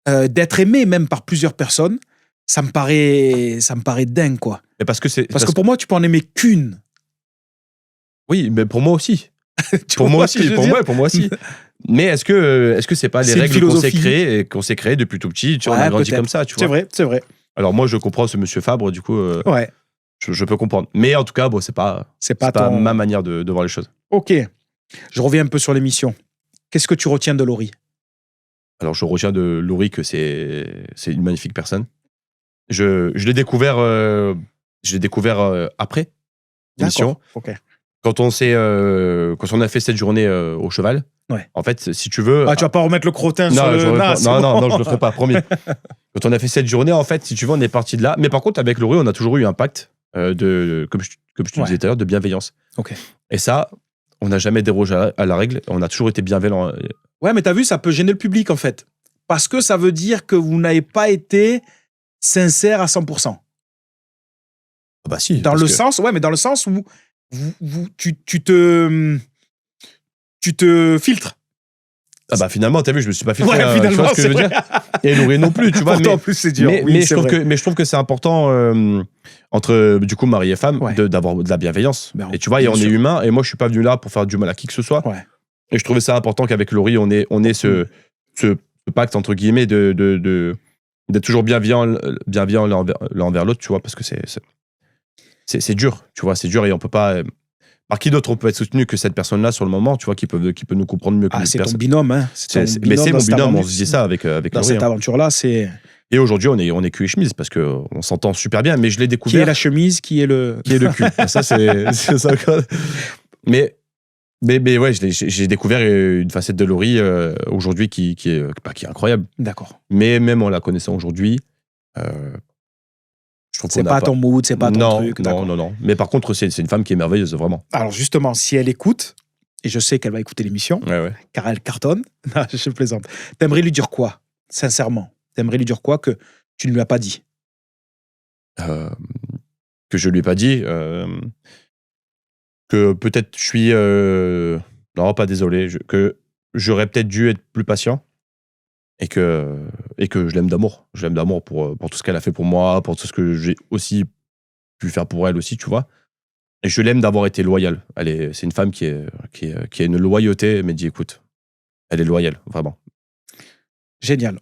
d'être aimé même par plusieurs personnes, ça me paraît dingue, quoi. Mais parce que pour moi, tu peux en aimer qu'une. Oui, mais pour moi aussi. Pour moi aussi. Mais est-ce que c'est pas les règles qu'on s'est créées depuis tout petit, tu vois, on a grandi comme ça, tu vois. C'est vrai. Alors moi, je comprends ce monsieur Fabre, du coup, je peux comprendre. Mais en tout cas, bon, c'est pas ma manière de voir les choses. Ok. Je reviens un peu sur l'émission. Qu'est-ce que tu retiens de Laurie ? Alors, je retiens de Laurie que c'est une magnifique personne. Je l'ai découvert, après l'émission. Ok. Quand on a fait cette journée au cheval, en fait, si tu veux... Ah, tu vas pas remettre le crottin sur le... Non, je le ferai pas, promis. Quand on a fait cette journée, en fait, si tu veux, on est parti de là. Mais par contre, avec Laurie, on a toujours eu un pacte, comme je te disais tout à l'heure, de bienveillance. Ok. Et ça, on n'a jamais dérogé à la règle. On a toujours été bienveillants. Ouais, mais t'as vu, ça peut gêner le public, en fait. Parce que ça veut dire que vous n'avez pas été sincère à 100%. Ah bah si. Dans le sens où tu te filtres. Ah bah finalement, t'as vu, je me suis pas filtré. Ouais, finalement, tu vois ce que je veux dire. Et Laurie non plus, tu vois. Pourtant, en plus, c'est dur. Mais je trouve que c'est important entre du coup mari et femme d'avoir de la bienveillance. Ben, et tu vois, on est humain. Et moi, je suis pas venu là pour faire du mal à qui que ce soit. Ouais. Et je trouvais ça important qu'avec Laurie, on ait ce pacte entre guillemets d'être toujours bienveillant l'un envers l'autre, tu vois, parce que c'est dur, tu vois, c'est dur et on peut pas. Par qui d'autre on peut être soutenu que cette personne-là sur le moment, tu vois, qui peut nous comprendre mieux que notre personne. C'est ton binôme, hein. Mais c'est mon binôme, on se dit ça avec Laurie. Dans cette aventure-là, c'est. Et aujourd'hui, on est cul et chemise parce qu'on s'entend super bien, mais je l'ai découvert. Qui est la chemise, qui est le cul. Ça, c'est ça. Mais ouais, j'ai découvert une facette de Laurie aujourd'hui qui est incroyable. D'accord. Mais même en la connaissant aujourd'hui, je trouve c'est pas ton mood, c'est pas ton truc. Non. Mais par contre, c'est une femme qui est merveilleuse, vraiment. Alors justement, si elle écoute, et je sais qu'elle va écouter l'émission, car elle cartonne, non, je plaisante, t'aimerais lui dire quoi, sincèrement ? T'aimerais lui dire quoi que tu ne lui as pas dit ? Que je lui ai pas dit que peut-être je suis... non, pas désolé. Que j'aurais peut-être dû être plus patient et que je l'aime d'amour. Je l'aime d'amour pour tout ce qu'elle a fait pour moi, pour tout ce que j'ai aussi pu faire pour elle aussi, tu vois. Et je l'aime d'avoir été loyale. C'est une femme qui a une loyauté, mais dis écoute, elle est loyale, vraiment. Génial.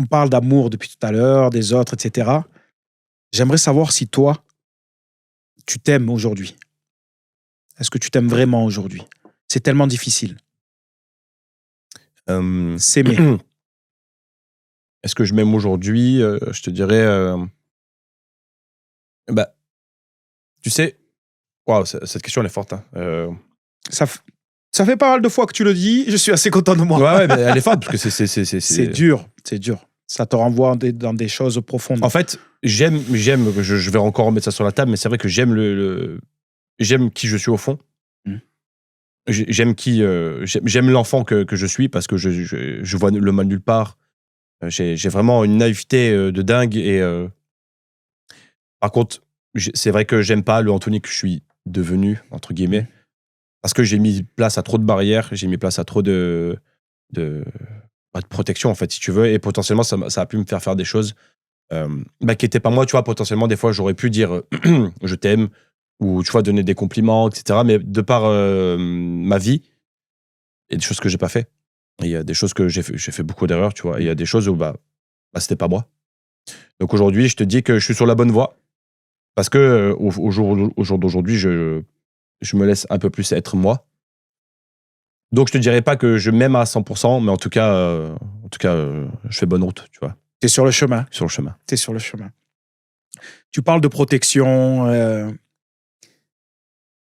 On parle d'amour depuis tout à l'heure, des autres, etc. J'aimerais savoir si toi, tu t'aimes aujourd'hui. Est-ce que tu t'aimes vraiment aujourd'hui ? C'est tellement difficile. S'aimer. Est-ce que je m'aime aujourd'hui ? Je te dirais... tu sais... Waouh, cette question, elle est forte. Hein. Ça fait pas mal de fois que tu le dis. Je suis assez content de moi. Ouais, mais elle est forte parce que c'est dur. C'est dur. Ça te renvoie dans des choses profondes. En fait, j'aime. Je vais encore remettre ça sur la table, mais c'est vrai que j'aime j'aime qui je suis au fond. J'aime l'enfant que je suis parce que je vois le mal nulle part. J'ai vraiment une naïveté de dingue et par contre, c'est vrai que j'aime pas le Anthony que je suis devenu entre guillemets parce que j'ai mis place à trop de barrières, j'ai mis place à trop de protection en fait si tu veux et potentiellement ça a pu me faire des choses qui étaient pas moi, tu vois. Potentiellement des fois j'aurais pu dire je t'aime ou tu vois donner des compliments etc, mais de par ma vie il y a des choses que j'ai pas fait, il y a des choses que j'ai fait beaucoup d'erreurs, tu vois, il y a des choses où c'était pas moi. Donc aujourd'hui je te dis que je suis sur la bonne voie Parce que au jour d'aujourd'hui, je me laisse un peu plus être moi. Donc, je te dirais pas que je m'aime à 100%, mais en tout cas, je fais bonne route, tu vois, T'es sur le chemin. sur le chemin. T'es sur le chemin. Tu parles de protection,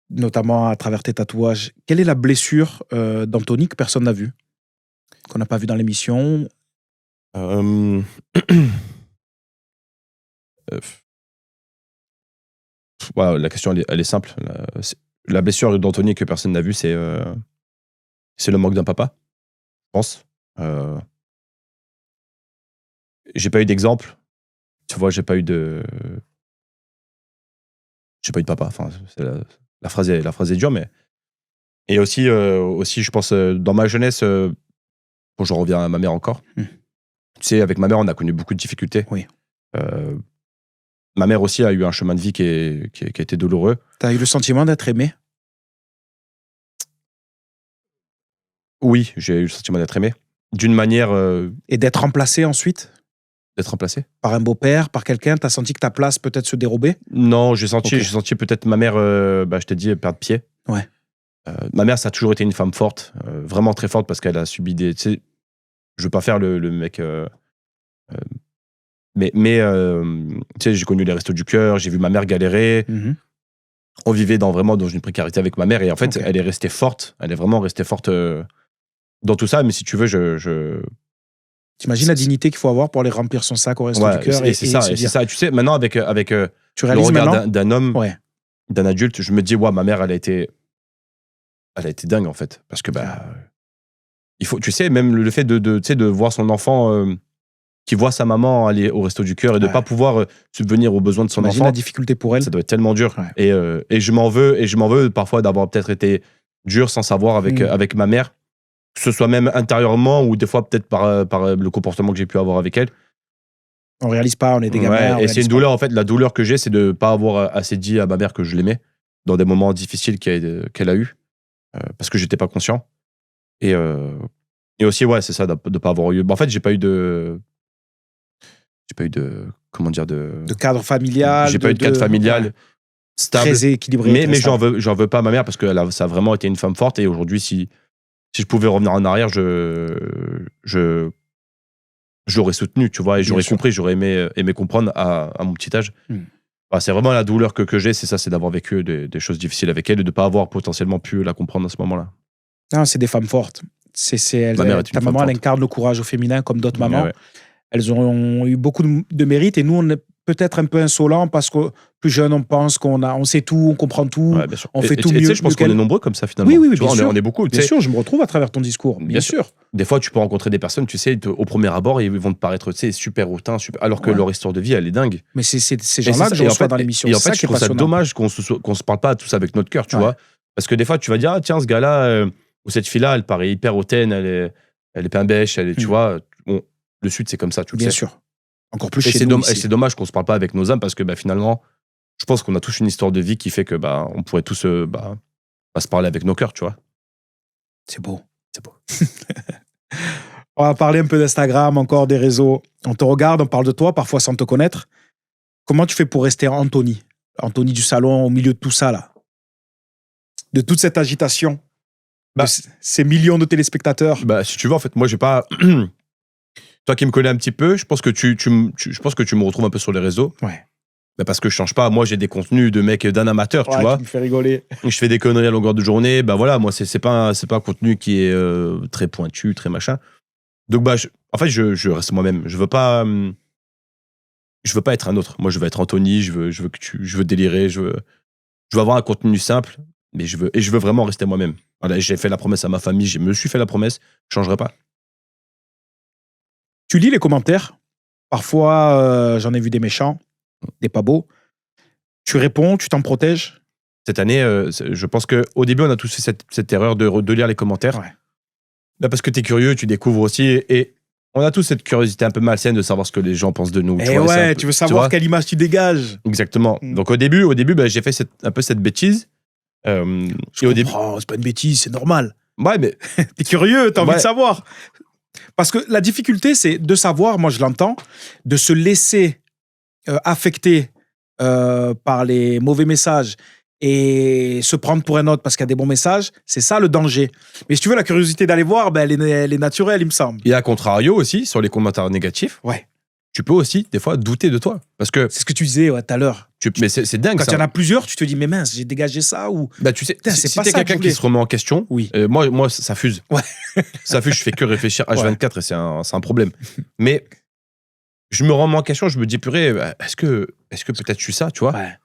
notamment à travers tes tatouages. Quelle est la blessure d'Anthony que personne n'a vue, qu'on n'a pas vue dans l'émission? Euh, voilà, la question, elle est simple. La blessure d'Anthony que personne n'a vue, c'est le manque d'un papa, je pense. J'ai pas eu d'exemple. Tu vois, j'ai pas eu de papa. Enfin, la phrase est dure, mais et aussi, je pense, dans ma jeunesse, bon, je reviens à ma mère encore. Tu sais, avec ma mère, on a connu beaucoup de difficultés. Oui. Ma mère aussi a eu un chemin de vie qui a été douloureux. T'as eu le sentiment d'être aimé? Oui, j'ai eu le sentiment d'être aimé. D'une manière. Et d'être remplacé ensuite? D'être remplacé? Par un beau-père, par quelqu'un? T'as senti que ta place peut-être se dérobait? Non, j'ai senti peut-être ma mère, je t'ai dit, perdre pied. Ouais. Ma mère, ça a toujours été une femme forte, vraiment très forte, parce qu'elle a subi des. Tu sais, je veux pas faire le mec. Mais tu sais, j'ai connu les restos du cœur, j'ai vu ma mère galérer. On vivait vraiment dans une précarité avec ma mère, et en fait, elle est restée forte. Elle est vraiment restée forte dans tout ça. Mais si tu veux, T'imagines la dignité qu'il faut avoir pour aller remplir son sac au resto du cœur et c'est ça. Tu sais, maintenant, avec tu le réalises regard maintenant d'un homme, d'un adulte, je me dis, ma mère, elle a été dingue, en fait. Parce que, il faut, tu sais, même le fait de voir son enfant qui voit sa maman aller au resto du cœur et de ne pas pouvoir subvenir aux besoins de son enfant. La difficulté pour elle. Ça doit être tellement dur. Et je m'en veux parfois d'avoir peut-être été dur sans savoir avec ma mère, que ce soit même intérieurement ou des fois peut-être par le comportement que j'ai pu avoir avec elle. On réalise pas, on est des gamins. Et c'est une douleur, en fait. La douleur que j'ai, c'est de ne pas avoir assez dit à ma mère que je l'aimais dans des moments difficiles qu'elle a eu, parce que j'étais pas conscient. Et aussi, c'est ça, de ne pas avoir eu. En fait, j'ai pas eu de. Comment dire, de cadre familial. J'ai pas eu de cadre familial stable. Très équilibré. Mais j'en veux pas à ma mère, parce que ça a vraiment été une femme forte. Et aujourd'hui, si je pouvais revenir en arrière, je l'aurais soutenu, tu vois, et j'aurais compris, j'aurais aimé comprendre à mon petit âge. C'est vraiment la douleur que j'ai, c'est ça, c'est d'avoir vécu des choses difficiles avec elle et de ne pas avoir potentiellement pu la comprendre à ce moment-là. Non, c'est des femmes fortes. Ta maman, elle incarne le courage au féminin comme d'autres mamans. Elles ont eu beaucoup de mérite, et nous, on est peut-être un peu insolents parce que plus jeune, on pense on sait tout, on comprend tout, on fait tout mieux. Tu sais, je pense qu'on est nombreux comme ça, finalement. Oui, bien sûr. On est beaucoup. Bien sûr, je me retrouve à travers ton discours. Bien sûr. Des fois, tu peux rencontrer des personnes, tu sais, au premier abord, ils vont te paraître, tu sais, super hautains, alors que leur histoire de vie, elle est dingue. Mais c'est ces gens-là que je reçois dans l'émission. Et en fait, je trouve ça dommage qu'on se parle pas tous avec notre cœur, tu vois. Parce que des fois, tu vas dire, tiens, ce gars-là, ou cette fille-là, elle paraît hyper hautaine, elle est pimbèche, tu vois. Bon, le Sud, c'est comme ça, tu le sais. Bien sûr. Encore plus chez nous. Et c'est dommage qu'on se parle pas avec nos âmes, parce que finalement, je pense qu'on a tous une histoire de vie qui fait que on pourrait tous se parler avec nos cœurs, tu vois. C'est beau. On va parler un peu d'Instagram, encore des réseaux. On te regarde, on parle de toi, parfois sans te connaître. Comment tu fais pour rester Anthony du salon, au milieu de tout ça, là? De toute cette agitation, de ces millions de téléspectateurs. Si tu veux, en fait, moi, j'ai pas... Toi qui me connais un petit peu, je pense que tu me retrouves un peu sur les réseaux. Ouais. Parce que je change pas. Moi, j'ai des contenus d'un amateur, tu vois. Tu me fais rigoler. Je fais des conneries à longueur de journée. Voilà, moi, c'est pas un contenu qui est très pointu, très machin. Donc, en fait, je reste moi-même. Je veux pas être un autre. Moi, je veux être Anthony. Je veux délirer. Je veux avoir un contenu simple, mais je veux vraiment rester moi-même. Voilà, j'ai fait la promesse à ma famille. Je me suis fait la promesse. Je changerai pas. Tu lis les commentaires. Parfois, j'en ai vu des méchants, des pas beaux. Tu réponds, tu t'en protèges. Cette année, je pense qu'au début, on a tous fait cette erreur de lire les commentaires. Ouais. Parce que tu es curieux, tu découvres aussi. Et on a tous cette curiosité un peu malsaine de savoir ce que les gens pensent de nous. Tu veux savoir quelle image tu dégages. Exactement. Donc au début, j'ai fait un peu cette bêtise. C'est pas une bêtise, c'est normal. Ouais, mais t'es curieux, t'as envie de savoir. Parce que la difficulté, c'est de savoir, moi je l'entends, de se laisser affecter par les mauvais messages et se prendre pour un autre parce qu'il y a des bons messages, c'est ça le danger. Mais si tu veux, la curiosité d'aller voir, ben, elle est naturelle, il me semble. Et à contrario aussi, sur les commentaires négatifs, Ouais. tu peux aussi, des fois, douter de toi. Parce que, C'est ce que tu disais tout à l'heure. mais c'est dingue Quand ça. il y en a plusieurs, tu te dis, mais mince, j'ai dégagé ça ou. Bah, tu sais, Putain, si c'est pas t'es ça que quelqu'un je voulais. qui se remet en question, Oui. moi, ça fuse. Ouais. Ça fuse, je fais que réfléchir H24 et c'est un problème. Mais je me remets en question, je me dis, purée, est-ce que peut-être je suis ça, tu vois? Ouais.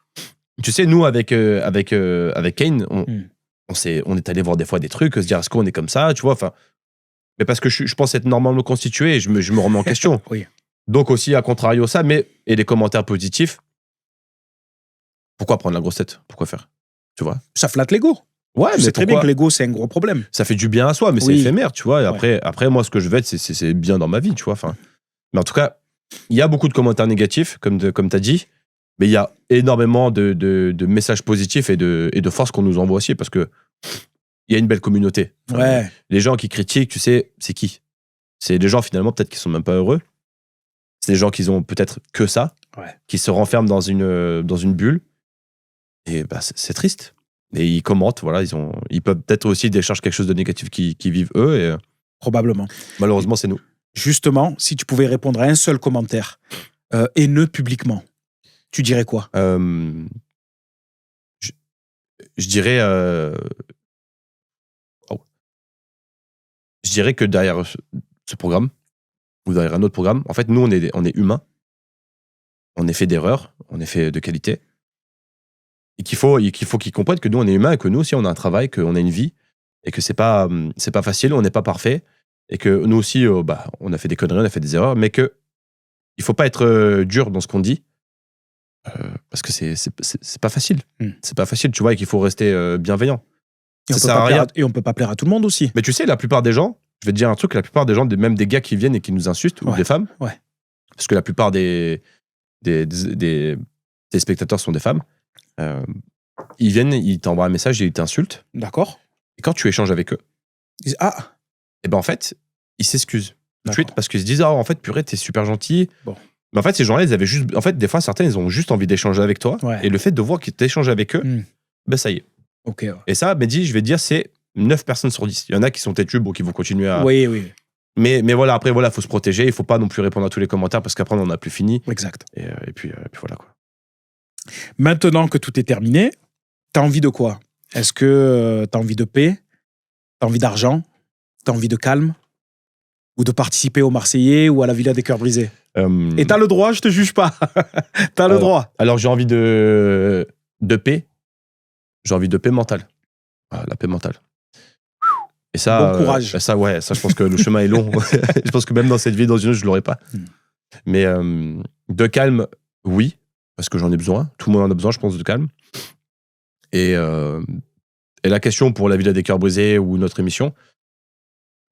Tu sais, nous, avec Kane, Hmm. on est allé voir des fois des trucs, se dire, est-ce qu'on est comme ça, tu vois? Enfin, mais parce que je pense être normalement constitué et je me remets en question. Oui. Donc aussi, à contrario, ça, et les commentaires positifs, pourquoi prendre la grosse tête? Pourquoi faire? Tu vois? Ça flatte l'ego. Ouais, Tu mais sais très bien pourquoi? que l'ego, c'est un gros problème. Ça fait du bien à soi, mais c'est Oui. éphémère, tu vois. Et après, moi, ce que je veux être, c'est bien dans ma vie, tu vois. Enfin, mais en tout cas, il y a beaucoup de commentaires négatifs, comme tu as dit, mais il y a énormément de messages positifs et de force qu'on nous envoie aussi, parce que il y a une belle communauté. Enfin, Ouais. les gens qui critiquent, tu sais, c'est qui? C'est des gens, finalement, peut-être qui sont même pas heureux. C'est des gens qui ont peut-être que ça, Ouais. qui se renferment dans une bulle. Et bah, c'est triste. Et ils commentent, voilà, ils peuvent peut-être aussi décharger quelque chose de négatif qui vivent eux, et Probablement. malheureusement, c'est nous. Justement, si tu pouvais répondre à un seul commentaire haineux publiquement, tu dirais quoi? Je dirais, je dirais que derrière ce programme, ou derrière un autre programme, en fait, nous, on est humains, on est fait d'erreurs, on est fait de qualité, et qu'il faut qu'ils comprennent que nous, on est humains, et que nous aussi, on a un travail, qu'on a une vie, et que c'est pas facile, on n'est pas parfait, et que nous aussi, on a fait des conneries, on a fait des erreurs, mais que il faut pas être dur dans ce qu'on dit, parce que c'est pas facile. C'est pas facile, tu vois, et qu'il faut rester bienveillant. Et Ça sert à rien. on peut pas plaire à tout le monde aussi. Mais tu sais, la plupart des gens, je vais te dire un truc, la plupart des gens, même des gars qui viennent et qui nous insultent, ou Ouais. des femmes, Ouais. parce que la plupart des spectateurs sont des femmes, ils viennent, ils t'envoient un message et ils t'insultent. D'accord. Et quand tu échanges avec eux, Ils disent, ah, et ben en fait, ils s'excusent tout de D'accord. suite parce qu'ils se disent, ah, en fait, purée, t'es super gentil. Bon. Mais en fait, ces gens-là, ils avaient juste. En fait, des fois, certains, ils ont juste envie d'échanger avec toi. Ouais. Et le fait de voir qu'ils t'échangent avec eux, ben ça y est. ok. Ouais. Et ça, Mehdi, je vais te dire, c'est 9 personnes sur 10. Il y en a qui sont têtus, qui vont continuer à. Oui, oui, Mais voilà, après, voilà, faut se protéger. Il faut pas non plus répondre à tous les commentaires parce qu'après, on n'en a plus fini. exact. Et puis voilà, quoi. Maintenant que tout est terminé, t'as envie de quoi? Est-ce que t'as envie de paix? T'as envie d'argent? T'as envie de calme? Ou de participer aux Marseillais ou à la Villa des Cœurs Brisés? Et t'as le droit, je te juge pas. T'as le droit. Alors, j'ai envie de paix. J'ai envie de paix mentale. Ah, la paix mentale. Et ça, Bon courage. Ça, je pense que le chemin est long. Je pense que même dans cette vie, dans une autre, je l'aurais pas. Mais de calme, oui, parce que j'en ai besoin. Tout le monde en a besoin, je pense, de calme. Et la question pour la Villa des Cœurs Brisés ou notre émission,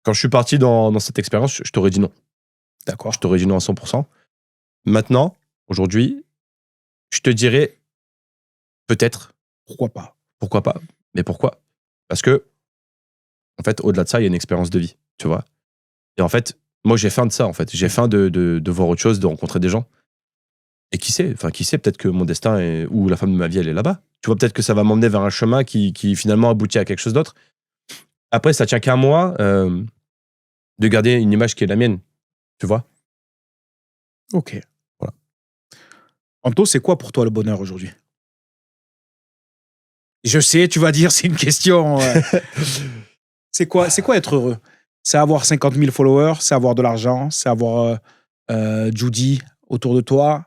quand je suis parti dans cette expérience, je t'aurais dit non. D'accord. Je t'aurais dit non à 100%. Maintenant, aujourd'hui, je te dirais peut-être. Pourquoi pas? Pourquoi pas? Mais pourquoi? Parce que, en fait, au-delà de ça, il y a une expérience de vie, tu vois. Et en fait, moi, j'ai faim de ça, en fait. J'ai faim de voir autre chose, de rencontrer des gens. Et qui sait, peut-être que mon destin ou la femme de ma vie, elle est là-bas. Tu vois, peut-être que ça va m'emmener vers un chemin qui finalement aboutit à quelque chose d'autre. Après, ça tient qu'à moi de garder une image qui est la mienne, tu vois. Ok. Voilà. Anto, c'est quoi pour toi le bonheur aujourd'hui? Je sais, tu vas dire, c'est une question. C'est quoi être heureux? C'est avoir 50 000 followers, c'est avoir de l'argent, c'est avoir Judy autour de toi.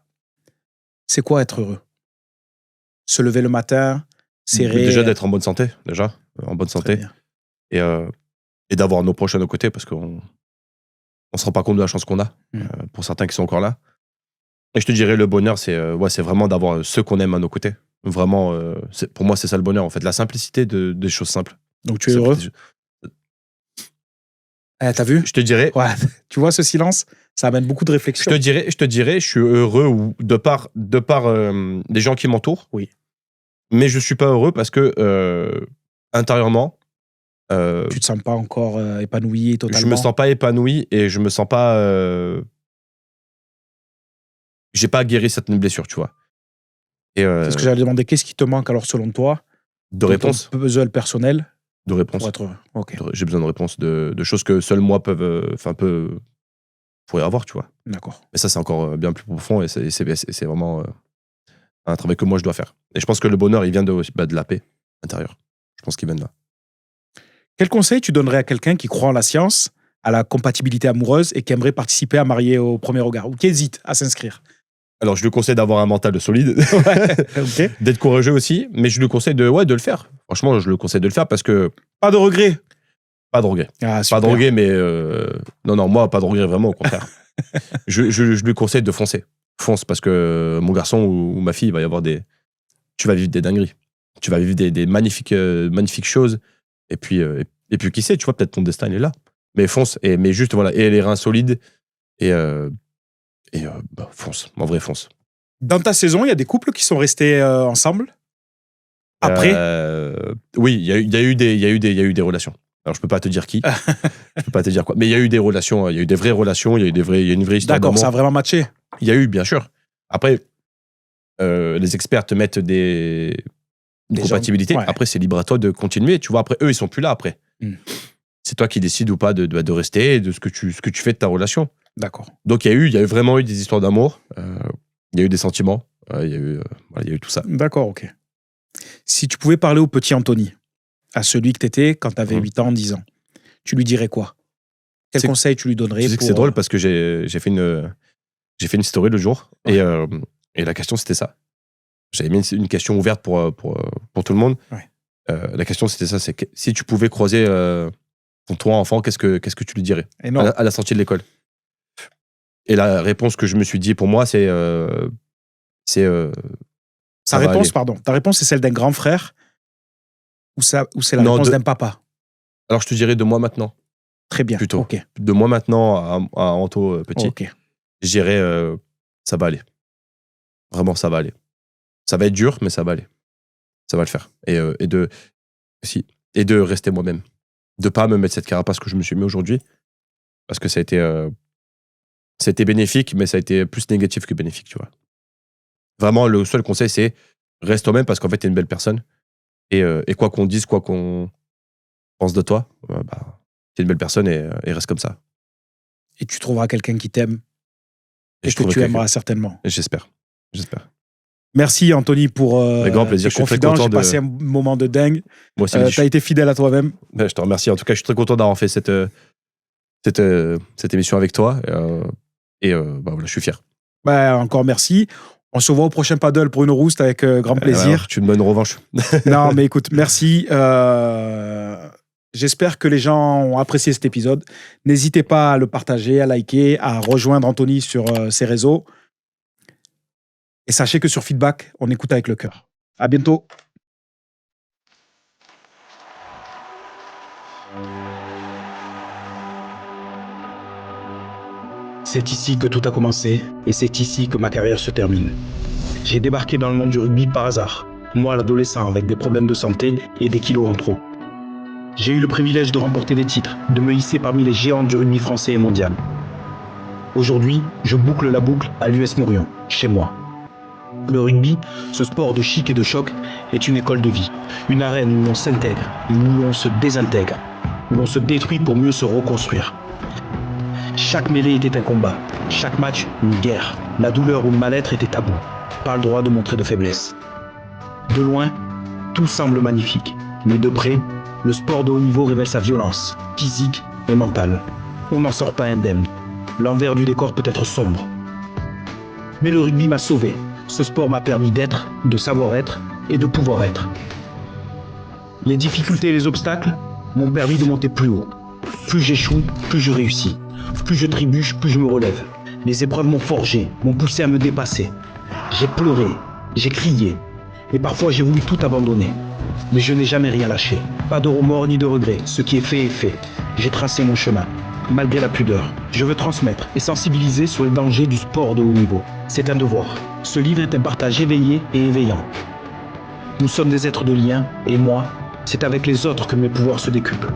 C'est quoi être heureux? Se lever le matin, serrer. Déjà d'être en bonne santé, en bonne Très santé. bien. Et d'avoir nos proches à nos côtés parce qu'on se rend pas compte de la chance qu'on a, Mm. pour certains qui sont encore là. Et je te dirais, le bonheur, c'est vraiment d'avoir ceux qu'on aime à nos côtés. Vraiment, pour moi, c'est ça le bonheur, en fait. La simplicité des choses simples. Donc tu es heureux? T'as vu? Je te dirais, Ouais. Tu vois ce silence? Ça amène beaucoup de je réflexion. te dirais, je suis heureux de par les gens qui m'entourent. Oui. Mais je suis pas heureux parce que intérieurement, Tu te sens pas encore épanoui totalement? je me sens pas épanoui et je me sens pas. J'ai pas guéri cette blessure, tu vois. Et C'est ce que j'allais demander. Qu'est-ce qui te manque alors selon toi? de réponses. Ton besoin personnel De réponses. pour être heureux. Ok, J'ai besoin de réponses de choses que seuls moi pourrais avoir, tu vois. d'accord. Mais ça, c'est encore bien plus profond et c'est vraiment un travail que moi, je dois faire. Et je pense que le bonheur, il vient de la paix intérieure. Je pense qu'il vient de là. Quel conseil tu donnerais à quelqu'un qui croit en la science, à la compatibilité amoureuse et qui aimerait participer à marier au premier regard ou qui hésite à s'inscrire? Alors, je lui conseille d'avoir un mental solide, Ok. d'être courageux aussi, mais je lui conseille de le faire. Franchement, je le conseille de le faire parce que Pas de regret. pas de regret. Ah, Pas super. de regret, mais non, moi, pas de regret, vraiment, au contraire. je lui conseille de foncer. Fonce, parce que mon garçon ou ma fille, il va y avoir tu vas vivre des dingueries. Tu vas vivre des magnifiques choses. Et puis, qui sait, tu vois, peut-être ton destin, il est là. Mais fonce, mais juste, voilà, et les reins solides, et fonce, en vrai, fonce. Dans ta saison, il y a des couples qui sont restés ensemble après. Oui, il y a eu des relations. Alors, je peux pas te dire qui, je peux pas te dire quoi, mais il y a eu des relations, il y a eu des vraies relations, il y a une vraie histoire D'accord, d'amour. ça a vraiment matché. Il y a eu, bien sûr. Après, les experts te mettent une Des gens- compatibilité. ouais. Après, c'est libre à toi de continuer. Tu vois, après, eux, ils sont plus là après. Mm. C'est toi qui décides ou pas de rester et de ce que tu fais de ta relation. D'accord. Donc, il y a vraiment eu des histoires d'amour. Il y a eu des sentiments. Il y a eu tout ça. D'accord, ok. Si tu pouvais parler au petit Anthony, à celui que tu étais quand tu avais Mhm. 8 ans, 10 ans, tu lui dirais quoi? Quel C'est- conseil tu lui donnerais Tu sais que c'est drôle parce que j'ai fait une story le jour et la question, c'était ça. J'avais mis une question ouverte pour tout le monde. Ouais. La question, c'était ça, c'est que si tu pouvais croiser ton enfant, qu'est-ce que tu lui dirais Énorme. à la sortie de l'école? Et la réponse que je me suis dit pour moi, c'est Ta ça va réponse, aller. pardon, ta réponse, c'est celle d'un grand frère ou c'est la Non, réponse d'un papa? Alors, je te dirais de moi maintenant. Très bien. Plutôt. Ok. De moi maintenant à Anto petit, Ok. je dirais ça va aller. Vraiment, ça va aller. Ça va être dur, mais ça va aller. Ça va le faire. Et de rester moi-même. De pas me mettre cette carapace que je me suis mis aujourd'hui. Parce que ça a été bénéfique, mais ça a été plus négatif que bénéfique, tu vois. Vraiment, le seul conseil, c'est reste toi-même parce qu'en fait, t'es une belle personne. Et quoi qu'on dise, quoi qu'on pense de toi, t'es une belle personne et reste comme ça. Et tu trouveras quelqu'un qui t'aime et je que trouverai tu quelqu'un. aimeras certainement. Et j'espère. Merci Anthony pour Avec grand plaisir, tes je suis très confidences. content J'ai de- passé un moment de dingue. Moi aussi, Tu as été fidèle à toi-même. je te remercie. En tout cas, je suis très content d'avoir fait cette émission avec toi. Voilà, je suis fier. Encore merci. On se voit au prochain paddle pour une rouste avec grand plaisir. Alors, tu me donnes une revanche. Non, mais écoute, merci. J'espère que les gens ont apprécié cet épisode. N'hésitez pas à le partager, à liker, à rejoindre Anthony sur ses réseaux. Et sachez que sur Feedback, on écoute avec le cœur. À bientôt. C'est ici que tout a commencé et c'est ici que ma carrière se termine. J'ai débarqué dans le monde du rugby par hasard, moi l'adolescent avec des problèmes de santé et des kilos en trop. J'ai eu le privilège de remporter des titres, de me hisser parmi les géants du rugby français et mondial. Aujourd'hui, je boucle la boucle à l'US Mourion, chez moi. Le rugby, ce sport de chic et de choc, est une école de vie, une arène où l'on s'intègre, où l'on se désintègre, où l'on se détruit pour mieux se reconstruire. Chaque mêlée était un combat, chaque match une guerre. La douleur ou le mal-être était tabou, pas le droit de montrer de faiblesse. De loin, tout semble magnifique, mais de près, le sport de haut niveau révèle sa violence, physique et mentale. On n'en sort pas indemne. L'envers du décor peut être sombre. Mais le rugby m'a sauvé. Ce sport m'a permis d'être, de savoir être et de pouvoir être. Les difficultés et les obstacles m'ont permis de monter plus haut. Plus j'échoue, plus je réussis. Plus je trébuche, plus je me relève. Les épreuves m'ont forgé, m'ont poussé à me dépasser. J'ai pleuré, j'ai crié, et parfois j'ai voulu tout abandonner. Mais je n'ai jamais rien lâché. Pas de remords ni de regrets. Ce qui est fait est fait. J'ai tracé mon chemin, malgré la pudeur. Je veux transmettre et sensibiliser sur les dangers du sport de haut niveau. C'est un devoir. Ce livre est un partage éveillé et éveillant. Nous sommes des êtres de lien, et moi, c'est avec les autres que mes pouvoirs se décuplent.